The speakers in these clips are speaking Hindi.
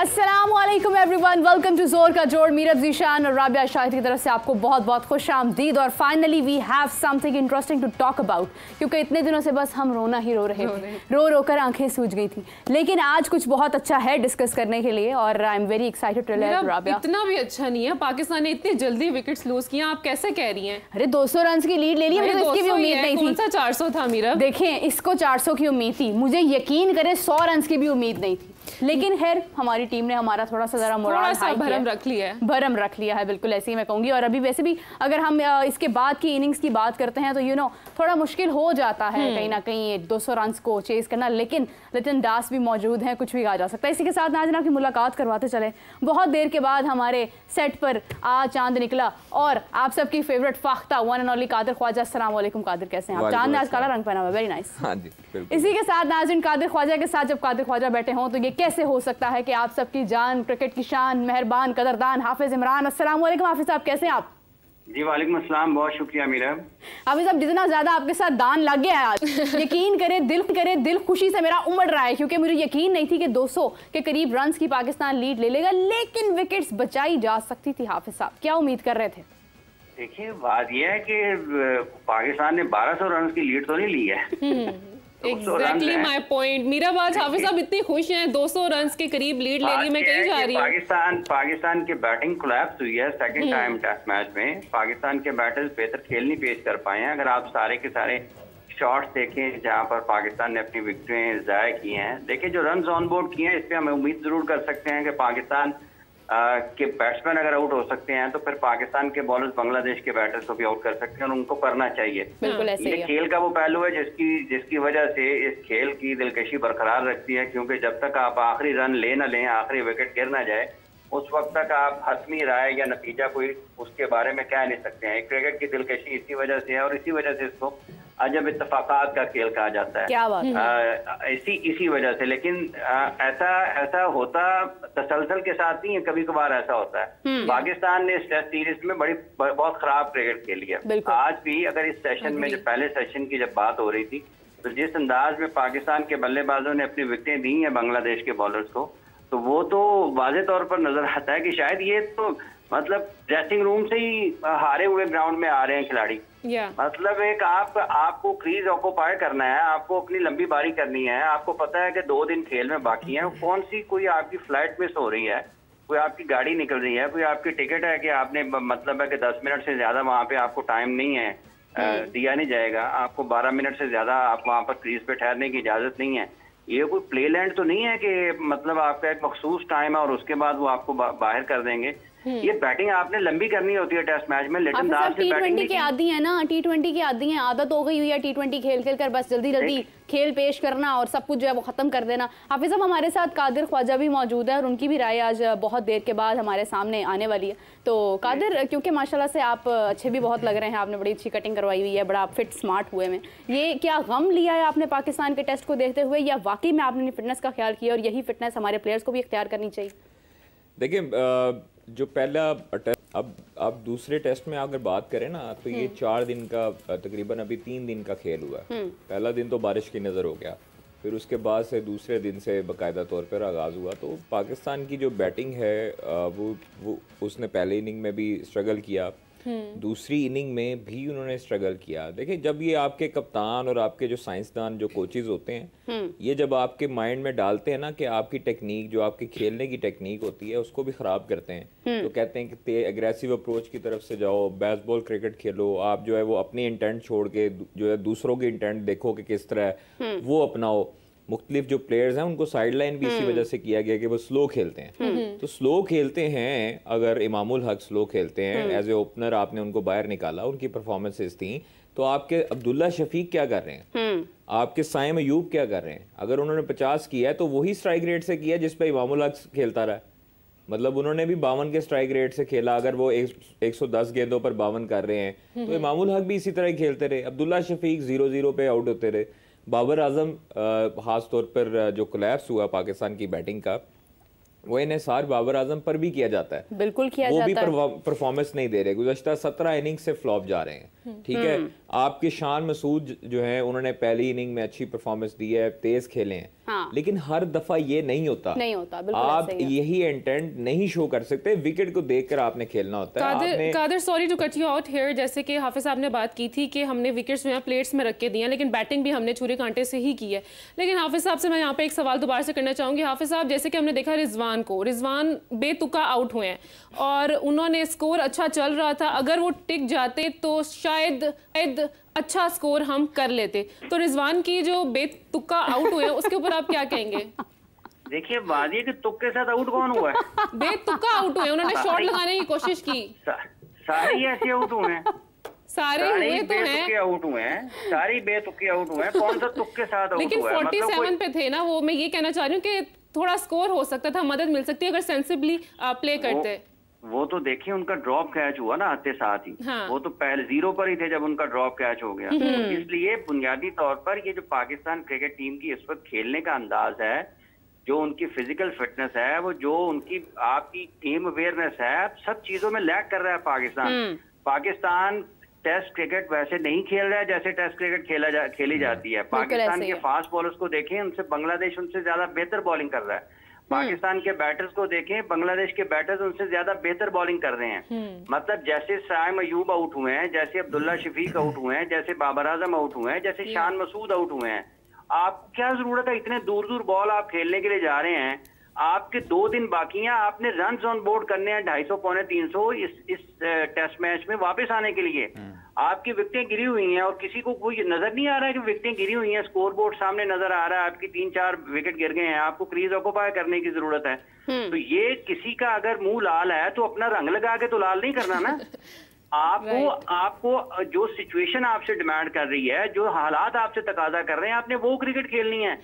अस्सलामुअलैकुम एवरीवन, वेलकम टू जोर का जोड़। मीरब ज़ीशान और राबिया शाहिद की तरफ से आपको बहुत बहुत खुशामदीद। और finally we have something interesting to talk about, क्योंकि इतने दिनों से बस हम रोना ही रो रहे थे, रो कर आंखें सूज गई थी। लेकिन आज कुछ बहुत अच्छा है डिस्कस करने के लिए और I am very excited to let Rabia. इतना भी अच्छा नहीं है, पाकिस्तान ने इतनी जल्दी विकेट्स लूज किया, आप कैसे कह रही हैं? अरे 200 रन की लीड ले ली, मुझे इसकी भी उम्मीद नहीं थी। कौन सा 400 था मीरा? देखें, इसको 400 की उम्मीद थी, मुझे यकीन करे 100 रन की भी उम्मीद नहीं थी। लेकिन खैर हमारी टीम ने हमारा थोड़ा सा जरा मोराल भरम रख लिया है, भरम रख लिया है, बिल्कुल ऐसे ही मैं कहूँगी। और अभी वैसे भी अगर हम इसके बाद की इनिंग्स की बात करते हैं तो यू नो थोड़ा मुश्किल हो जाता है कहीं ना कहीं 200 रन को चेस करना। लेकिन लिटन दास भी मौजूद हैं, कुछ भी कहा जा सकता है। इसी के साथ नाज़रीन आपकी मुलाकात करवाते चले। बहुत देर के बाद हमारे सेट पर आज चांद निकला और आप सबकी favourite Fakhta one and only Qadir Khwaja. अस्सलाम वालेकुम कादिर, कैसे हैं आप? चांद ने आज काला रंग पहना हुआ, वेरी नाइस। इसी के साथ नाज़रीन कादिर ख्वाजा के साथ जब कादिर ख्वाजा बैठे हों तो ये कैसे हो सकता है कि आप सबकी जान, क्रिकेट की शान, मेहरबान कदरदान हाफिज इमरान। अस्सलाम वालेकुम हाफिज साहब, कैसे हैं आप? जी वालेकुम अस्सलाम, बहुत शुक्रिया मीरा। हाफिज साहब, जितना ज्यादा आपके साथ दान लग गया है आज, यकीन करें दिल खुशी से मेरा उमड़ रहा है, क्योंकि मुझे यकीन नहीं थी कि 200 के करीब रन की पाकिस्तान लीड ले लेगा। लेकिन विकेट्स बचाई जा सकती थी। हाफिज साहब क्या उम्मीद कर रहे थे? देखिए, बात यह है कि पाकिस्तान ने 1200 रन की लीड तो नहीं ली है। Exactly my point। मीरा आज हाफिज साहब इतनी खुश हैं, 200 रन के करीब लीड ले ली, मैं कहीं जा रही हूँ। पाकिस्तान की बैटिंग कोलैप्स हुई है सेकंड टाइम टेस्ट मैच में। पाकिस्तान के बैटर्स बेहतर खेल नहीं पेश कर पाए हैं। अगर आप सारे के सारे शॉट्स देखें जहां पर पाकिस्तान ने अपनी विकेटें ज़ाया की हैं, देखिए जो रन ऑन बोर्ड किए हैं, इस पर हम उम्मीद जरूर कर सकते हैं कि पाकिस्तान के बैट्समैन अगर आउट हो सकते हैं तो फिर पाकिस्तान के बॉलर्स बांग्लादेश के बैटर्स को भी आउट कर सकते हैं और उनको करना चाहिए। बिल्कुल ऐसे ये खेल का वो पहलू है जिसकी वजह से इस खेल की दिलकशी बरकरार रखती है, क्योंकि जब तक आप आखिरी रन ले न लें, आखिरी विकेट गिर ना जाए, उस वक्त तक आप हतमी राय या नतीजा कोई उसके बारे में कह नहीं सकते हैं। क्रिकेट की दिलकशी इसी वजह से है और इसी वजह से इसको अजब इत्तफाकात का खेल कहा जाता है। क्या बात है? इसी वजह से। लेकिन ऐसा होता तसलसल के साथ नहीं है, कभी कभार ऐसा होता है। पाकिस्तान ने इस टेस्ट सीरीज में बहुत खराब क्रिकेट खेली है। आज भी अगर इस सेशन में, जब पहले सेशन की जब बात हो रही थी, तो जिस अंदाज में पाकिस्तान के बल्लेबाजों ने अपनी विकेटें दी हैं बांग्लादेश के बॉलर्स को, तो वो तो वाज़ेह तौर पर नजर आता है कि शायद ये तो मतलब ड्रेसिंग रूम से ही हारे हुए ग्राउंड में आ रहे हैं खिलाड़ी। मतलब एक आपको क्रीज ऑक्यूपाई करना है, आपको अपनी लंबी बारी करनी है, आपको पता है कि 2 दिन खेल में बाकी हैं। कौन सी कोई आपकी फ्लाइट मिस हो रही है, कोई आपकी गाड़ी निकल रही है, कोई आपकी टिकट है कि आपने मतलब है कि 10 मिनट से ज्यादा वहाँ पे आपको टाइम नहीं है, दिया नहीं जाएगा, आपको 12 मिनट से ज्यादा आप वहाँ पर क्रीज पे ठहरने की इजाजत नहीं है। ये कोई प्ले लैंड तो नहीं है कि मतलब आपका एक मखसूस टाइम है और उसके बाद वो आपको बाहर कर देंगे। ये बैटिंग आपने लंबी करनी होती है टेस्ट मैच में। लिटन दास से T20 के आदी है ना, T20 की आदी है, आदत हो गई हुई है T20 खेल कर बस जल्दी खेल पेश करना और सब कुछ जो है वो खत्म कर देना। हाफिज साहब, हमारे साथ कादिर ख्वाजा भी मौजूद है और उनकी भी राय आज बहुत देर के बाद हमारे सामने आने वाली है। तो कादिर, क्योंकि माशाल्लाह से आप अच्छे भी बहुत लग रहे हैं, आपने बड़ी अच्छी कटिंग करवाई हुई है, बड़ा फिट स्मार्ट हुए में, ये क्या गम लिया है आपने पाकिस्तान के टेस्ट को देखते हुए, या वाकई में आपने फिटनेस का ख्याल किया और यही फिटनेस हमारे प्लेयर्स को भी इख्तियार करनी चाहिए? देखिए, जो पहला टेस्ट, अब दूसरे टेस्ट में अगर बात करें ना, तो ये 4 दिन का तकरीबन अभी 3 दिन का खेल हुआ है। पहला दिन तो बारिश की नज़र हो गया, फिर उसके बाद से दूसरे दिन से बाकायदा तौर पर आगाज़ हुआ। तो पाकिस्तान की जो बैटिंग है वो उसने पहले इनिंग में भी स्ट्रगल किया, दूसरी इनिंग में भी उन्होंने स्ट्रगल किया। देखिए, जब ये आपके कप्तान और आपके जो साइंसदान जो कोचेज होते हैं, ये जब आपके माइंड में डालते हैं ना कि आपकी टेक्निक, जो आपकी खेलने की टेक्निक होती है, उसको भी ख़राब करते हैं। तो कहते हैं कि एग्रेसिव अप्रोच की तरफ से जाओ, बेसबॉल क्रिकेट खेलो, आप जो है वो अपनी इंटेंट छोड़ के जो है दूसरों की इंटेंट देखो कि किस तरह है, वो अपनाओ। मुख्तलिफ जो प्लेयर्स हैं उनको साइड लाइन भी इसी वजह से किया गया कि वो स्लो खेलते हैं। तो स्लो खेलते हैं, अगर इमामुल हक स्लो खेलते हैं, एज ए ओपनर आपने उनको बाहर निकाला, उनकी परफॉर्मेंसेस थी, तो आपके अब्दुल्ला शफीक क्या कर रहे हैं, आपके साइम अयूब क्या कर रहे हैं? अगर उन्होंने 50 किया है तो वही स्ट्राइक रेट से किया जिस पे इमामुल हक खेलता रहा। मतलब उन्होंने भी 52 के स्ट्राइक रेट से खेला। अगर वो 110 गेंदों पर 52 कर रहे हैं तो इमामुल हक भी इसी तरह खेलते रहे। अब्दुल्ला शफीक 0-0 पे आउट होते रहे। बाबर आजम खास तौर पर जो कोलैप्स हुआ पाकिस्तान की बैटिंग का, वो इन्हिसार बाबर आजम पर भी किया जाता है, बिल्कुल किया जाता है। वो भी परफॉर्मेंस नहीं दे रहे, गुज़श्ता 17 इनिंग से फ्लॉप जा रहे हैं। ठीक है, आपके शान मसूद जो है उन्होंने पहली इनिंग में अच्छी परफॉर्मेंस दी है, तेज खेले हैं, हाँ। लेकिन हर दफा ये नहीं होता, आप यही इंटेंट नहीं शो कर सकते, विकेट को देखकर आपने खेलना होता है। Qadar sorry to cut you out here, जैसे कि हाफिज साहब ने बात की थी कि हमने विकेट्स जो है प्लेट्स में रख के दिए, लेकिन बैटिंग भी हमने छुरी कांटे से ही की है। लेकिन हाफिज साहब से मैं यहाँ पे एक सवाल दोबारा से करना चाहूंगी। हाफिज साहब, जैसे कि हमने देखा रिजवान बेतुका आउट हुए हैं और उन्होंने स्कोर अच्छा चल रहा था, अगर वो टिक जाते तो शायद अच्छा स्कोर हम कर लेते। तो रिजवान की जो बेतुका आउट हुए हैं उसके ऊपर आप क्या कहेंगे? देखिए बात ये कि तुक्के के साथ आउट कौन हुआ है? बेतुका आउट हुए, उन्होंने शॉट लगाने की कोशिश की। सारे ऐसे आउट हुए हैं, सारे हुए तो हैं, आउट हुए हैं, सारी बेतुके आउट हुए हैं, कौन सा तुक्के साथ आउट हुआ है? लेकिन 47 पे थे ना वो, मैं ये कहना चाह रही हूँ कि थोड़ा स्कोर हो सकता था, मदद मिल सकती है अगर सेंसिबली प्ले करते। वो तो देखिए उनका ड्रॉप कैच हुआ ना आते साथ ही। हाँ। वो तो पहले 0 पर ही थे जब उनका ड्रॉप कैच हो गया। इसलिए बुनियादी तौर पर ये जो पाकिस्तान क्रिकेट टीम की इस वक्त खेलने का अंदाज है, जो उनकी फिजिकल फिटनेस है, वो जो उनकी आपकी टीम अवेयरनेस है, सब चीजों में लैग कर रहा है पाकिस्तान। पाकिस्तान टेस्ट क्रिकेट वैसे नहीं खेल रहा है जैसे टेस्ट क्रिकेट खेली जाती है। पाकिस्तान के फास्ट बॉलर्स को देखें, उनसे बांग्लादेश उनसे ज्यादा बेहतर बॉलिंग कर रहा है। पाकिस्तान के बैटर्स को देखें, बांग्लादेश के बैटर्स उनसे ज्यादा बेहतर बॉलिंग कर रहे हैं। मतलब जैसे साइम अयूब आउट हुए हैं, जैसे अब्दुल्ला शफीक आउट हुए हैं, जैसे बाबर आजम आउट हुए हैं, जैसे शान मसूद आउट हुए हैं। आप क्या जरूरत है इतने दूर दूर बॉल आप खेलने के लिए जा रहे हैं? आपके 2 दिन बाकी हैं, आपने रन ऑन बोर्ड करने हैं 250 पौने 300 इस टेस्ट मैच में वापस आने के लिए। आपकी विकेटें गिरी हुई हैं और किसी को कोई नजर नहीं आ रहा है कि विकेटें गिरी हुई हैं। स्कोर बोर्ड सामने नजर आ रहा है, आपकी 3-4 विकेट गिर गए हैं, आपको क्रीज ऑक्यूपाई करने की जरूरत है। तो ये किसी का अगर मुंह लाल है तो अपना रंग लगा के तो लाल नहीं करना ना। आपको जो सिचुएशन आपसे डिमांड कर रही है, जो हालात आपसे तकाजा कर रहे हैं, आपने वो क्रिकेट खेलनी है।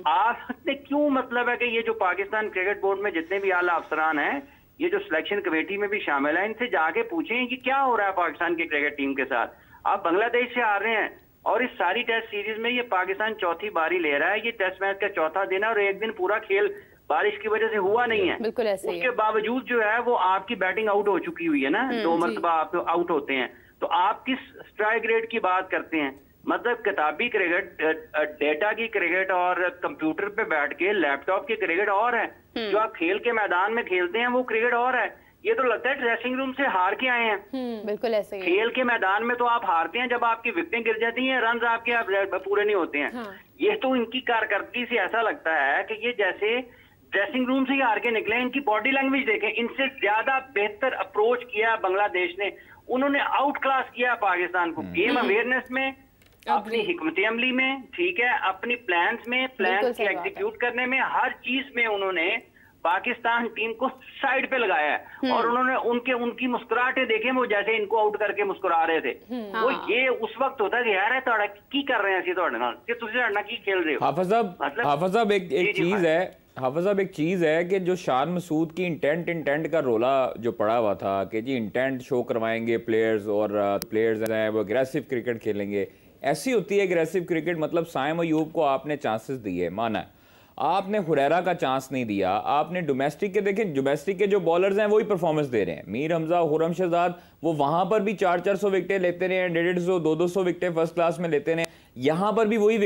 आपने क्यों, मतलब है कि ये जो पाकिस्तान क्रिकेट बोर्ड में जितने भी आला अफसरान हैं, ये जो सिलेक्शन कमेटी में भी शामिल है, इनसे जाके पूछें कि क्या हो रहा है पाकिस्तान की क्रिकेट टीम के साथ। आप बांग्लादेश से आ रहे हैं और इस सारी टेस्ट सीरीज में ये पाकिस्तान चौथी बारी ले रहा है। ये टेस्ट मैच का चौथा दिन है और एक दिन पूरा खेल बारिश की वजह से हुआ नहीं है। बिल्कुल ऐसे उसके बावजूद जो है वो आपकी बैटिंग आउट हो चुकी हुई है ना, 2 मरतबा आप आउट होते हैं। तो आप किस स्ट्राइक रेट की बात करते हैं? मतलब किताबी क्रिकेट, डेटा की क्रिकेट और कंप्यूटर पे बैठ के लैपटॉप की क्रिकेट और है, जो आप खेल के मैदान में खेलते हैं वो क्रिकेट और है। ये तो लगता है ड्रेसिंग रूम से हार के आए हैं। बिल्कुल ऐसे ही। खेल के मैदान में तो आप हारते हैं जब आपकी विकेटें गिर जाती हैं, रन आपके पूरे नहीं होते हैं। हाँ। ये तो इनकी कारकर्दगी से ऐसा लगता है कि ये जैसे ड्रेसिंग रूम से ही हार के निकले। इनकी बॉडी लैंग्वेज देखें, इनसे ज्यादा बेहतर अप्रोच किया बांग्लादेश ने। उन्होंने आउट क्लास किया पाकिस्तान को गेम अवेयरनेस में, अपनी हिकमत अमली में, ठीक है, अपनी प्लान्स में, प्लान्स को एग्जीक्यूट करने में, हर चीज में उन्होंने पाकिस्तान टीम को साइड पे लगाया है। और उन्होंने उनकी मुस्कुराहटें देखे, वो जैसे इनको आउट करके मुस्कुरा रहे थे। वो ये उस वक्त होता है कि यार तोड़ा की कर रहे हैं ऐसी तोड़े नाल कि तुझे लड़ना की खेल रहे हो। हाफिज साहब एक चीज है कि जो शान मसूद की इंटेंट का रोला जो पड़ा हुआ था कि जी इंटेंट शो करवाएंगे प्लेयर्स और प्लेयर्स हैं वो अग्रेसिव क्रिकेट खेलेंगे। ऐसी होती है अग्रेसिव क्रिकेट, मतलब साइम अयूब को आपने चांसेस दिए, माना है, आपने हुरैरा का चांस नहीं दिया। आपने डोमेस्टिक के देखें, डोमेस्टिक के जो बॉलर्स हैं वही परफॉर्मेंस दे रहे हैं। मीर हमजा, हुरम शहजाद, वो वहां पर भी 400 विकेटें लेते रहे हैं, 150, 200 विकेटें फर्स्ट क्लास में लेते रहे। यहां पर भी वही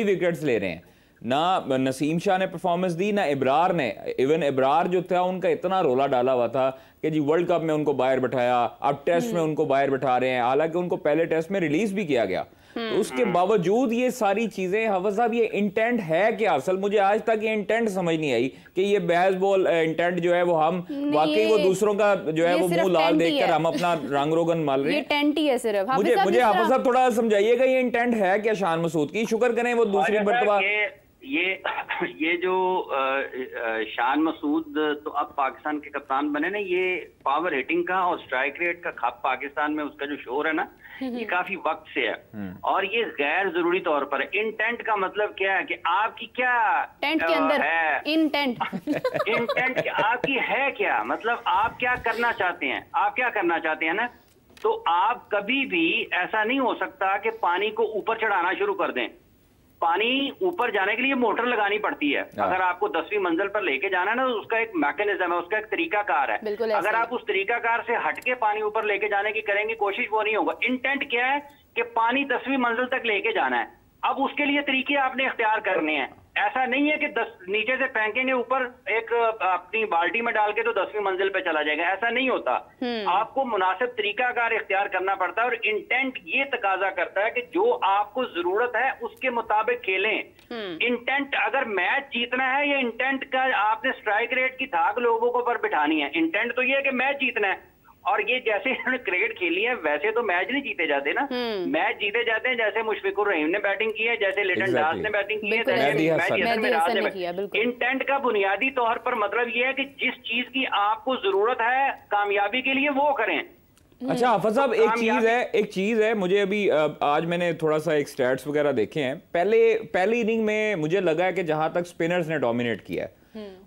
विकेट्स ले रहे हैं। ना नसीम शाह ने परफॉर्मेंस दी, ना इब्रार ने। इवन इब्रार जो था उनका इतना रोला डाला हुआ था कि जी वर्ल्ड कप में उनको बाहर बैठाया, अब टेस्ट में उनको बाहर बैठा रहे हैं, हालांकि उनको पहले टेस्ट में रिलीज भी किया गया। तो उसके बावजूद ये सारी चीजें, हाफिज साहब ये इंटेंट है क्या? असल मुझे आज तक ये इंटेंट समझ नहीं आई कि ये बेसबॉल इंटेंट जो है वो हम वाकई वो दूसरों का जो है वो मुंह लाल देखकर हम अपना रंग रोगन माल रहे हैं। ये टेंट ही है सिर्फ। मुझे हाफिज साहब थोड़ा समझाइएगा ये इंटेंट है क्या शान मसूद की? शुक्र करें वो दूसरी मर्तबा ये जो शान मसूद तो अब पाकिस्तान के कप्तान बने ना, ये पावर हिटिंग का और स्ट्राइक रेट का खप पाकिस्तान में उसका जो शोर है ना, ये काफी वक्त से है और ये गैर जरूरी तौर पर है। इंटेंट का मतलब क्या है कि आपकी क्या टेंट के अंदर है इंटेंट आपकी है क्या, मतलब आप क्या करना चाहते हैं, आप क्या करना चाहते हैं ना। तो आप कभी भी ऐसा नहीं हो सकता कि पानी को ऊपर चढ़ाना शुरू कर दें। पानी ऊपर जाने के लिए मोटर लगानी पड़ती है। अगर आपको 10वीं मंजिल पर लेके जाना है ना, तो उसका एक मैकेनिज्म है, उसका एक तरीकाकार है। अगर आप उस तरीकाकार से हटके पानी ऊपर लेके जाने की करेंगे कोशिश, वो नहीं होगा। इंटेंट क्या है कि पानी 10वीं मंजिल तक लेके जाना है। अब उसके लिए तरीके आपने इख्तियार करने हैं। ऐसा नहीं है कि 10 नीचे से फेंकेंगे ऊपर एक अपनी बाल्टी में डाल के तो 10वीं मंजिल पे चला जाएगा, ऐसा नहीं होता। आपको मुनासिब तरीकाकार इख्तियार करना पड़ता है और इंटेंट ये तकाजा करता है कि जो आपको जरूरत है उसके मुताबिक खेलें। इंटेंट अगर मैच जीतना है, ये इंटेंट का आपने स्ट्राइक रेट की धाक लोगों को पर बिठानी है। इंटेंट तो ये है कि मैच जीतना है, और ये जैसे इन्होंने क्रिकेट खेली है वैसे तो मैच नहीं जीते जाते ना। मैच जीते जाते हैं जैसे मुशफिकुर रहीम ने बैटिंग की है, जैसे लिटन दास ने बैटिंग की है, जैसे इंटेंट का बुनियादी तौर पर मतलब ये है कि जिस चीज की आपको जरूरत है कामयाबी के लिए वो करें। अच्छा हाफिज साहब, एक चीज है मुझे अभी आज मैंने थोड़ा सा एक स्टैट्स वगैरह देखे हैं। पहली इनिंग में मुझे लगा है कि जहां तक स्पिनर्स ने डोमिनेट किया है,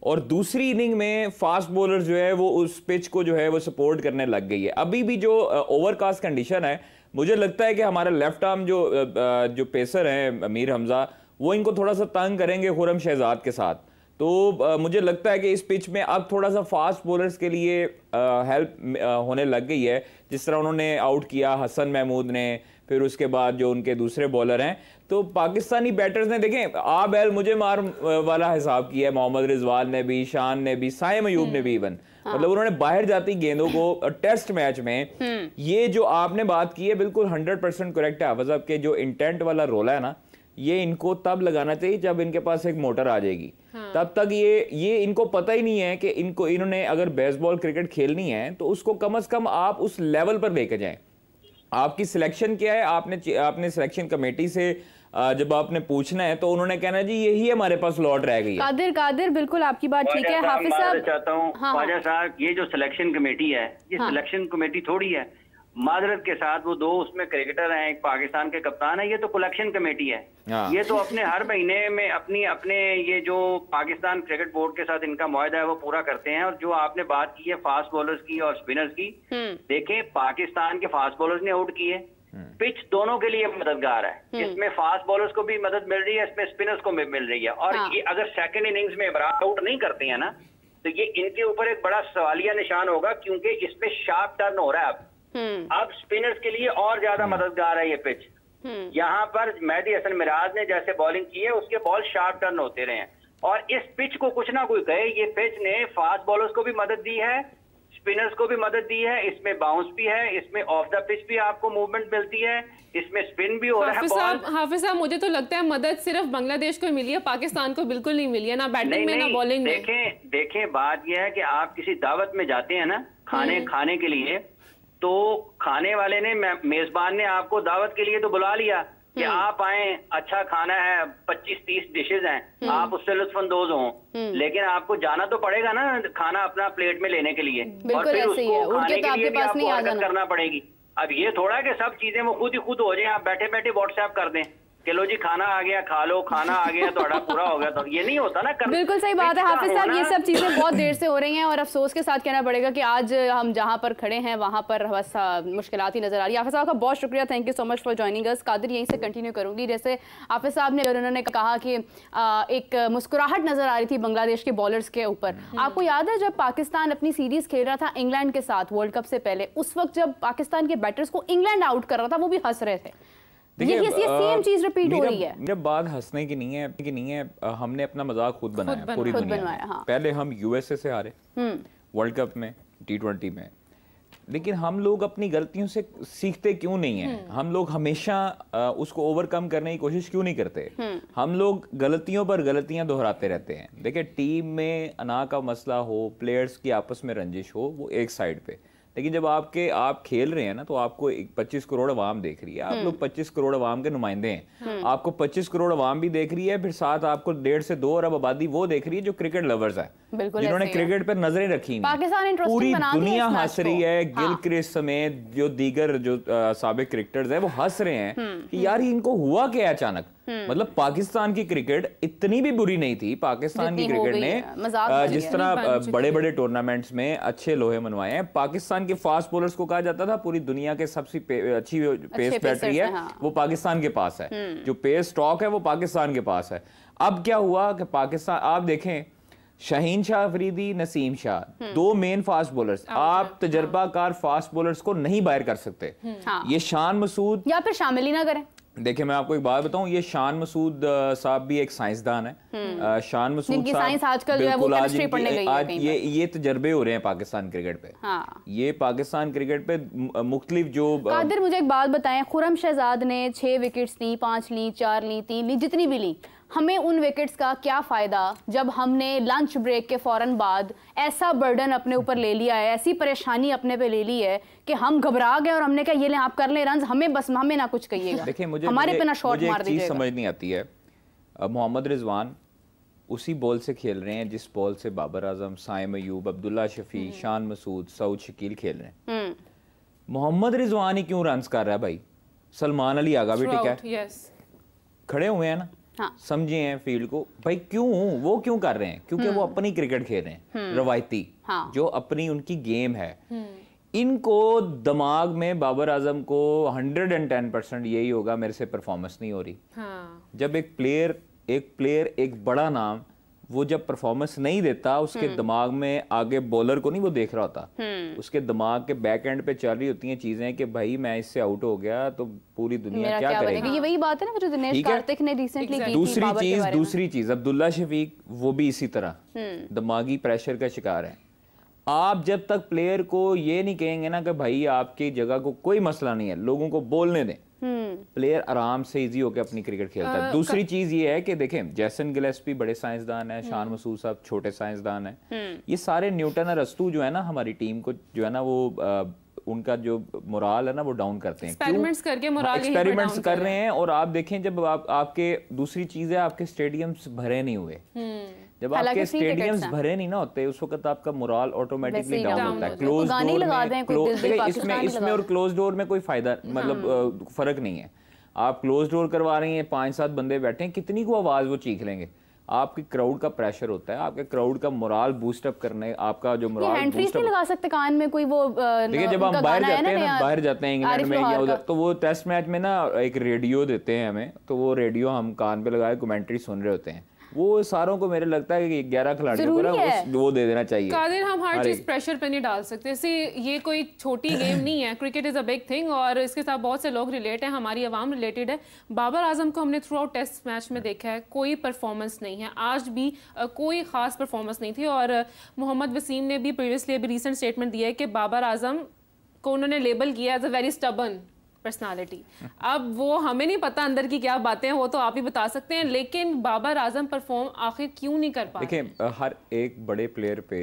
और दूसरी इनिंग में फास्ट बॉलर जो है वो उस पिच को जो है वो सपोर्ट करने लग गई है। अभी भी जो ओवरकास्ट कंडीशन है, मुझे लगता है कि हमारा लेफ्ट आर्म जो पेसर हैं मीर हमजा, वो इनको थोड़ा सा तंग करेंगे खुरम शहजाद के साथ। तो मुझे लगता है कि इस पिच में अब थोड़ा सा फास्ट बॉलर्स के लिए हेल्प होने लग गई है। जिस तरह उन्होंने आउट किया हसन महमूद ने, फिर उसके बाद जो उनके दूसरे बॉलर हैं, तो पाकिस्तानी बैटर्स ने देखें आ बैल मुझे मार वाला हिसाब किया है। मोहम्मद रिजवान ने भी, शान ने भी, साइम अयूब ने भी इवन मतलब उन्होंने बाहर जाती गेंदों को टेस्ट मैच में, ये जो आपने बात की है बिल्कुल 100% करेक्ट है हाफिज साहब के जो इंटेंट वाला रोल है ना, ये इनको तब लगाना चाहिए जब इनके पास एक मोटर आ जाएगी। तब तक ये इनको पता ही नहीं है कि इन्होंने अगर बेसबॉल क्रिकेट खेलनी है तो उसको कम से कम आप उस लेवल पर लेके जाएं। आपकी सिलेक्शन क्या है, आपने सिलेक्शन कमेटी से जब आपने पूछना है तो उन्होंने कहना जी यही हमारे पास लॉट रह गई है। कादिर बिल्कुल आपकी बात ठीक है। हाफिज साहब चाहता हूँ ख्वाजा साहब, ये जो सिलेक्शन कमेटी है ये सिलेक्शन कमेटी थोड़ी है। माजरत के साथ वो दो उसमें क्रिकेटर हैं, एक पाकिस्तान के कप्तान है, ये तो कलेक्शन कमेटी है। ये तो अपने हर महीने में अपने ये जो पाकिस्तान क्रिकेट बोर्ड के साथ इनका मुआहदा है वो पूरा करते हैं। और जो आपने बात की है फास्ट बॉलर्स की और स्पिनर्स की, देखें पाकिस्तान के फास्ट बॉलर्स ने आउट किए, पिच दोनों के लिए मददगार है। इसमें फास्ट बॉलर्स को भी मदद मिल रही है, इसमें स्पिनर्स को भी मिल रही है। और ये अगर सेकंड इनिंग्स में इमरान आउट नहीं करते हैं ना, तो ये इनके ऊपर एक बड़ा सवालिया निशान होगा, क्योंकि इसमें शार्प टर्न हो रहा है। अब स्पिनर्स के लिए और ज्यादा मददगार है ये पिच। यहाँ पर मेहदी हसन मिराज ने जैसे बॉलिंग की है उसके बॉल शार्प टर्न होते रहे हैं, और इस पिच को कुछ ना कोई कहे, ये पिच ने फास्ट बॉलर्स को भी मदद दी है, स्पिनर्स को भी मदद दी है। इसमें बाउंस भी है, इसमें ऑफ द पिच भी आपको मूवमेंट मिलती है, इसमें स्पिन भी हो रहा है। हाफिज साहब मुझे तो लगता है मदद सिर्फ बांग्लादेश को मिली है, पाकिस्तान को बिल्कुल नहीं मिली है, ना बैटिंग में ना बॉलिंग में। देखें बात यह है कि आप किसी दावत में जाते हैं ना खाने के लिए, तो खाने वाले ने मेजबान ने आपको दावत के लिए तो बुला लिया कि आप आए, अच्छा खाना है, 25-30 डिशेज हैं, आप उससे लुत्फानंदोज हों, लेकिन आपको जाना तो पड़ेगा ना खाना अपना प्लेट में लेने के लिए, और फिर उसको खाने के लिए भी आपको हरकत करना पड़ेगी। अब ये थोड़ा कि सब चीजें वो खुद ही खुद हो जाए, आप बैठे बैठे व्हाट्सएप कर दें कि लो जी खाना आ गया, खा लो, खाना आ गया तो पूरा हो गया, तो ये नहीं होता ना। बिल्कुल सही बात है हाफिज साहब, ये सब चीजें बहुत देर से हो रही हैं और अफसोस के साथ कहना पड़ेगा कि आज हम जहां पर खड़े हैं वहां पर बस मुश्किलात ही नजर आ रही है। हाफिज साहब का बहुत शुक्रिया, thank you so much for joining us. Qadir यहीं से कंटिन्यू करूंगी, जैसे हाफिज साहब ने उन्होंने कहा कि एक मुस्कुराहट नजर आ रही थी बांग्लादेश के बॉलर्स के ऊपर। आपको याद है जब पाकिस्तान अपनी सीरीज खेल रहा था इंग्लैंड के साथ वर्ल्ड कप से पहले, उस वक्त जब पाकिस्तान के बैटर्स को इंग्लैंड आउट कर रहा था वो भी हंस रहे थे। ये सेम चीज रिपीट हो रही है। मेरा बात हंसने की नहीं है, हमने अपना मजाक खुद बनाया पूरी दुनिया। हाँ। पहले हम यूएसए से हारे वर्ल्ड कप में T20 में, लेकिन हम लोग अपनी गलतियों से सीखते क्यों नहीं हैं? हम लोग हमेशा उसको ओवरकम करने की कोशिश क्यों नहीं करते? हम लोग गलतियों पर गलतियां दोहराते रहते हैं। देखिए टीम में अना का मसला हो, प्लेयर्स की आपस में रंजिश हो, वो एक साइड पे, लेकिन जब आप खेल रहे हैं ना तो आपको 25 करोड़ अवाम देख रही है। आप लोग 25 करोड़ अवाम के नुमाइंदे हैं। आपको 25 करोड़ अवाम भी देख रही है, फिर साथ आपको 1.5 से 2 अरब आबादी वो देख रही है जो क्रिकेट लवर्स है, जिन्होंने क्रिकेट पर नजरें रखी नहीं। पूरी दुनिया हंस रही है, गिल क्रिस्ट समेत जो दीगर जो साबिक क्रिकेटर्स है वो हंस रहे हैं कि यार इनको हुआ क्या अचानक। मतलब पाकिस्तान की क्रिकेट इतनी भी बुरी नहीं थी। पाकिस्तान की क्रिकेट ने जिस तरह बड़े बड़े टूर्नामेंट्स में अच्छे लोहे मनवाए हैं, पाकिस्तान के फास्ट बॉलर्स को कहा जाता था पूरी दुनिया के सबसे अच्छी पेस बैटरी है वो पाकिस्तान के पास है, जो पेस स्टॉक है वो पाकिस्तान के पास है। अब क्या हुआ कि पाकिस्तान, आप देखें Shaheen Shah Afridi, Naseem Shah, 2 main fast bowlers, आप तजर्बाकार फास्ट बॉलर्स को नहीं बाहर कर सकते। ये शान मसूद, या फिर शामिल ही ना करें, देखिए मैं आपको एक बात बताऊं, ये शान मसूद साहब भी एक साइंसदान है। शान मसूद साहब साइंस आजकल जो है वो केमिस्ट्री पढ़ने गई है आज ये तजर्बे हो रहे हैं पाकिस्तान क्रिकेट पे। हाँ। ये पाकिस्तान क्रिकेट पे मुख्तलिफ जो कादिर मुझे एक बात बताएं, खुरम शहजाद ने 6 विकेट्स ली, 5 ली, 4 ली, 3 ली, जितनी भी ली, हमें उन विकेट्स का क्या फ़ायदा जब हमने लंच ब्रेक के फ़ौरन बाद ऐसा बर्डन अपने ऊपर ले लिया है, ऐसी परेशानी अपने पे ले ली है कि हम घबरा गए और हमने कहा ये ले आप कर ले रन, हमें ना कुछ कहिएगा। देखिए हमारे पे ना शॉट मार दीजिएगा। समझ नहीं आती है, मोहम्मद रिजवान उसी बॉल से खेल रहे हैं जिस बॉल से बाबर आजम, साइम अयूब, अब्दुल्ला शफी, शान मसूद, सऊद शकील खेल रहे हैं। मोहम्मद रिजवान ही क्यों रन कर रहा है भाई? सलमान अली आगा भी ठीक है, खड़े हुए हैं ना। हाँ। समझे हैं फील्ड को भाई, क्यों वो क्यों कर रहे हैं? क्योंकि वो अपनी क्रिकेट खेल रहे हैं रवायती। हाँ। जो अपनी उनकी गेम है। इनको दिमाग में बाबर आजम को 110% यही होगा मेरे से परफॉर्मेंस नहीं हो रही। हाँ। जब एक प्लेयर एक बड़ा नाम वो जब परफॉर्मेंस नहीं देता, उसके दिमाग में आगे बॉलर को नहीं वो देख रहा होता, उसके दिमाग के बैक एंड पे चल रही होती हैं चीजें कि भाई मैं इससे आउट हो गया तो पूरी दुनिया क्या करेगी। ये वही बात है ना जो दिनेश कार्तिक ने रिसेंटली की थी। दूसरी चीज अब्दुल्ला शफीक वो भी इसी तरह दिमागी प्रेशर का शिकार है। आप जब तक प्लेयर को ये नहीं कहेंगे ना कि भाई आपकी जगह को कोई मसला नहीं है, लोगों को बोलने दें, प्लेयर आराम से इजी होकर अपनी क्रिकेट खेलता है। दूसरी चीज ये है कि देखें जैसन गिलेस्पी बड़े साइंसदान है, शान मसूद साहब छोटे साइंसदान है, ये सारे न्यूटन और अस्तु जो है ना हमारी टीम को जो है ना वो उनका जो मोराल है ना वो डाउन करते हैं। एक्सपेरिमेंट्स करके मोराल एक्सपेरिमेंट्स कर रहे हैं। और आप देखें जब आपके दूसरी चीज है आपके स्टेडियम्स भरे नहीं हुए, जब आपके स्टेडियम्स भरे नहीं ना होते उस वक्त आपका मोराल ऑटोमेटिकली डाउन होता है। क्लोज डोर में इसमें और क्लोज डोर में कोई फायदा मतलब फर्क नहीं है। आप क्लोज डोर करवा रही हैं, 5-7 बंदे बैठे हैं, कितनी को आवाज वो चीख लेंगे। आपकी क्राउड का प्रेशर होता है, आपके क्राउड का मोराल बूस्ट अप करने, आपका जो मोराल बूस्ट अप लगा सकते कान में कोई वो। देखिए जब हम बाहर जाते हैं इंग्लैंड में या उधर, तो वो टेस्ट मैच में ना एक रेडियो देते हैं हमें, तो वो रेडियो हम कान पे लगाए कमेंट्री सुन रहे होते हैं। वो सारों को मेरे लगता है कि 11 खिलाड़ियों को वो दे देना चाहिए। कादिर हम हर चीज प्रेशर पे नहीं डाल सकते। इसे ये कोई छोटी गेम नहीं है, cricket is a big thing और इसके साथ बहुत से लोग रिलेट हैं, हमारी आवाम रिलेटेड है। बाबर आजम को हमने थ्रू आउट टेस्ट मैच में देखा है, कोई परफॉर्मेंस नहीं है, आज भी कोई खास परफॉर्मेंस नहीं थी। और मोहम्मद वसीम ने भी प्रीवियसली अभी रिसेंट स्टेटमेंट दिया है कि बाबर आजम को उन्होंने लेबल किया as a very stubborn personality. अब वो हमें नहीं पता अंदर की क्या बातें हैं, वो तो आप ही बता सकते हैं, लेकिन बाबर आजम परफॉर्म आखिर क्यों नहीं कर पा रहे? देखिए हर एक बड़े प्लेयर पे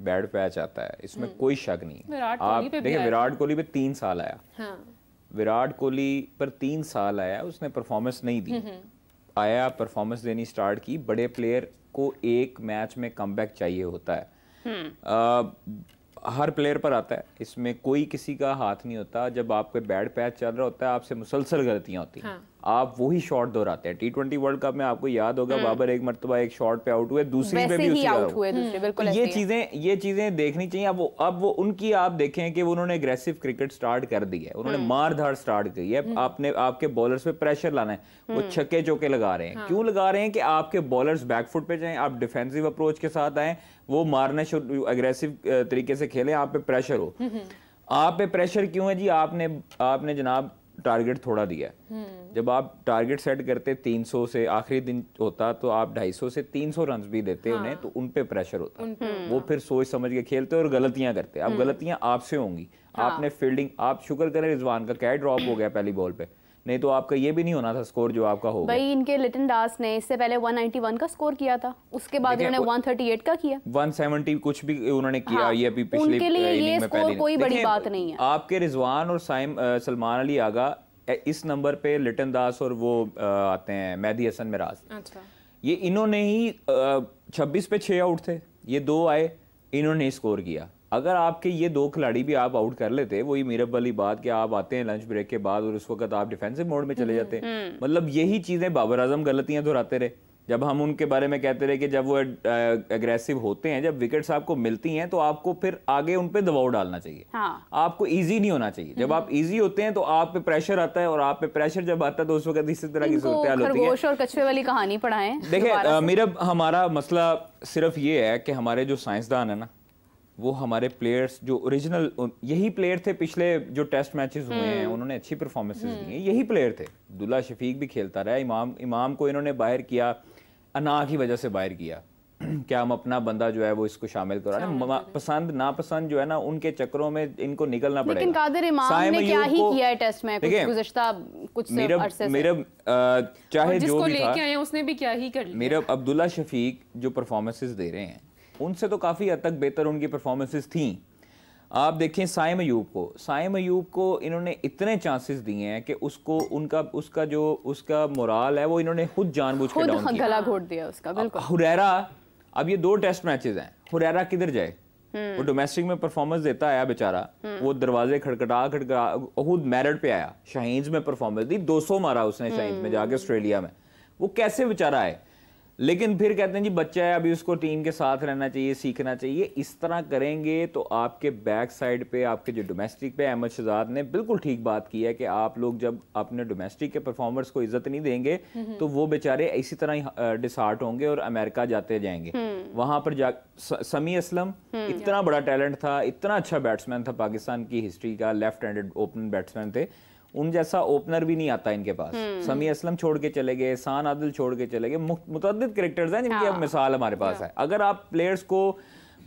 बैड पैच आता है, इसमें कोई शक नहीं है। आप देखिए विराट कोहली पे 3 साल आया। हाँ। विराट कोहली पर 3 साल आया, उसने परफॉर्मेंस नहीं दी, आया परफॉर्मेंस देनी स्टार्ट की। बड़े प्लेयर को एक मैच में कमबैक चाहिए होता है, हर प्लेयर पर आता है, इसमें कोई किसी का हाथ नहीं होता। जब आपके बैड पैच चल रहा होता है आपसे मुसलसल गलतियां होती हैं। हाँ। आप वही शॉट दोहराते हैं। T20 वर्ल्ड कप में आपको याद होगा बाबर एक मरतबा एक शॉट पे आउट हुए, दूसरी पे भी उसी आउट हुए। ये चीजें देखनी चाहिए। अब वो उनकी आप देखें कि उन्होंने एग्रेसिव क्रिकेट स्टार्ट कर दी है, उन्होंने मार धाड़ स्टार्ट की है। आपने आपके बॉलर्स पे प्रेशर लाना है, वो छक्के चौके लगा रहे हैं। क्यों लगा रहे हैं? कि आपके बॉलर्स बैकफुट पे जाएं, आप डिफेंसिव अप्रोच के साथ आए, वो मारने एग्रेसिव तरीके से खेलें, आप पे प्रेशर हो। आप पे प्रेशर क्यों है जी? आपने जनाब टारगेट थोड़ा दिया है। जब आप टारगेट सेट करते 300 से, आखिरी दिन होता तो आप 250 से 300 रन भी देते उन्हें, तो उन पे प्रेशर होता, वो फिर सोच समझ के खेलते और गलतियां करते। अब गलतियां आपसे होंगी, आपने फील्डिंग, आप शुक्र करें रिजवान का क्या ड्रॉप हो गया पहली बॉल पे, नहीं तो आपका ये भी नहीं होना था स्कोर जो आपका हो गया। भाई इनके लिटन दास ने इससे पहले 191 का स्कोर किया था, उसके बाद उन्होंने 138 का किया, 170 कुछ भी उन्होंने किया। ये अभी पिछले उनके लिए ये स्कोर कोई बड़ी बात नहीं है। आपके रिजवान और सलमान अली आगा इस नंबर पे, लिटन दास और वो आते हैं मेहदी हसन मिराज, अच्छा। ये इन्होंने ही 26 पे 6 आउट थे, ये 2 आए, इन्होंने स्कोर किया। अगर आपके ये 2 खिलाड़ी भी आप आउट कर लेते, वही मीरब वाली बात कि आप आते हैं लंच ब्रेक के बाद और उस वक्त आप डिफेंसिव मोड में चले जाते। मतलब यही चीजें बाबर आजम गलतियां दोहराते रहे। जब हम उनके बारे में कहते रहे कि जब वो एग्रेसिव होते हैं, जब विकेट्स आपको मिलती हैं, तो आपको फिर आगे उन पे दबाव डालना चाहिए। हाँ। आपको इजी नहीं होना चाहिए। जब आप इजी होते हैं तो आप पे प्रेशर आता है, और आप पे प्रेशर जब आता है तो उस वक्त इसी तरह की सूरत हाल होती है। खरगोश और कछुए वाली कहानी पढ़ाएं। देखिए मीरब, हमारा मसला सिर्फ ये है कि हमारे जो साइंसदान है ना, वो हमारे प्लेयर्स जो ओरिजिनल यही प्लेयर थे पिछले जो टेस्ट मैचेस हुए हैं, उन्होंने अच्छी परफॉर्मेंसेस दी हैं, यही प्लेयर थे। अब्दुल्ला शफीक भी खेलता रहा, इमाम को इन्होंने बाहर किया, अना की वजह से बाहर किया क्या हम अपना बंदा जो है वो इसको शामिल करा, पसंद नापसंद जो है ना उनके चक्रों में इनको निकलना पड़ेगा। लेकिन कादिर इमाम ने क्या ही किया है टेस्ट में गुज़श्ता कुछ अरसे से, चाहे जो भी लेके आए उसने भी क्या ही कर लिया। मेरा अब्दुल्ला शफीक जो परफॉर्मेंसेस दे रहे हैं उनसे तो काफ़ी हद तक बेहतर उनकी परफॉर्मेंसेस थी। आप देखें साइम अयूब को इन्होंने इतने चांसेस दिए हैं कि उसको उसका मोराल है वो इन्होंने खुद जानबूझ के डाउन किया, गला घोट दिया उसका। बिल्कुल हुरैरा, अब ये 2 टेस्ट मैचेस हैं, हुरैरा किधर जाए? वो डोमेस्टिक में परफॉर्मेंस देता आया बेचारा, वो दरवाजे खड़खड़ा खुद मेरिट पे आया, शाहीन्स में परफॉर्मेंस दी, 200 मारा उसने शाहीन्स में जाके ऑस्ट्रेलिया में, वो कैसे बेचारा है? लेकिन फिर कहते हैं जी बच्चा है, अभी उसको टीम के साथ रहना चाहिए, सीखना चाहिए। इस तरह करेंगे तो आपके बैक साइड पे, आपके जो डोमेस्टिक पे, अहमद शहजाद ने बिल्कुल ठीक बात की है कि आप लोग जब अपने डोमेस्टिक के परफॉर्मर्स को इज्जत नहीं देंगे तो वो बेचारे इसी तरह ही डिसहार्ट होंगे और अमेरिका जाते जाएंगे। वहां पर जा समी असलम इतना बड़ा टैलेंट था, इतना अच्छा बैट्समैन था, पाकिस्तान की हिस्ट्री का लेफ्ट हैंडेड ओपनिंग बैट्समैन थे, उन जैसा ओपनर भी नहीं आता इनके पास। समी असलम छोड़ के चले गए, एहसान आदिल छोड़ के चले गए, मुतअद्दिद कैरेक्टर्स हैं जिनकी अब मिसाल हमारे पास है। अगर आप प्लेयर्स को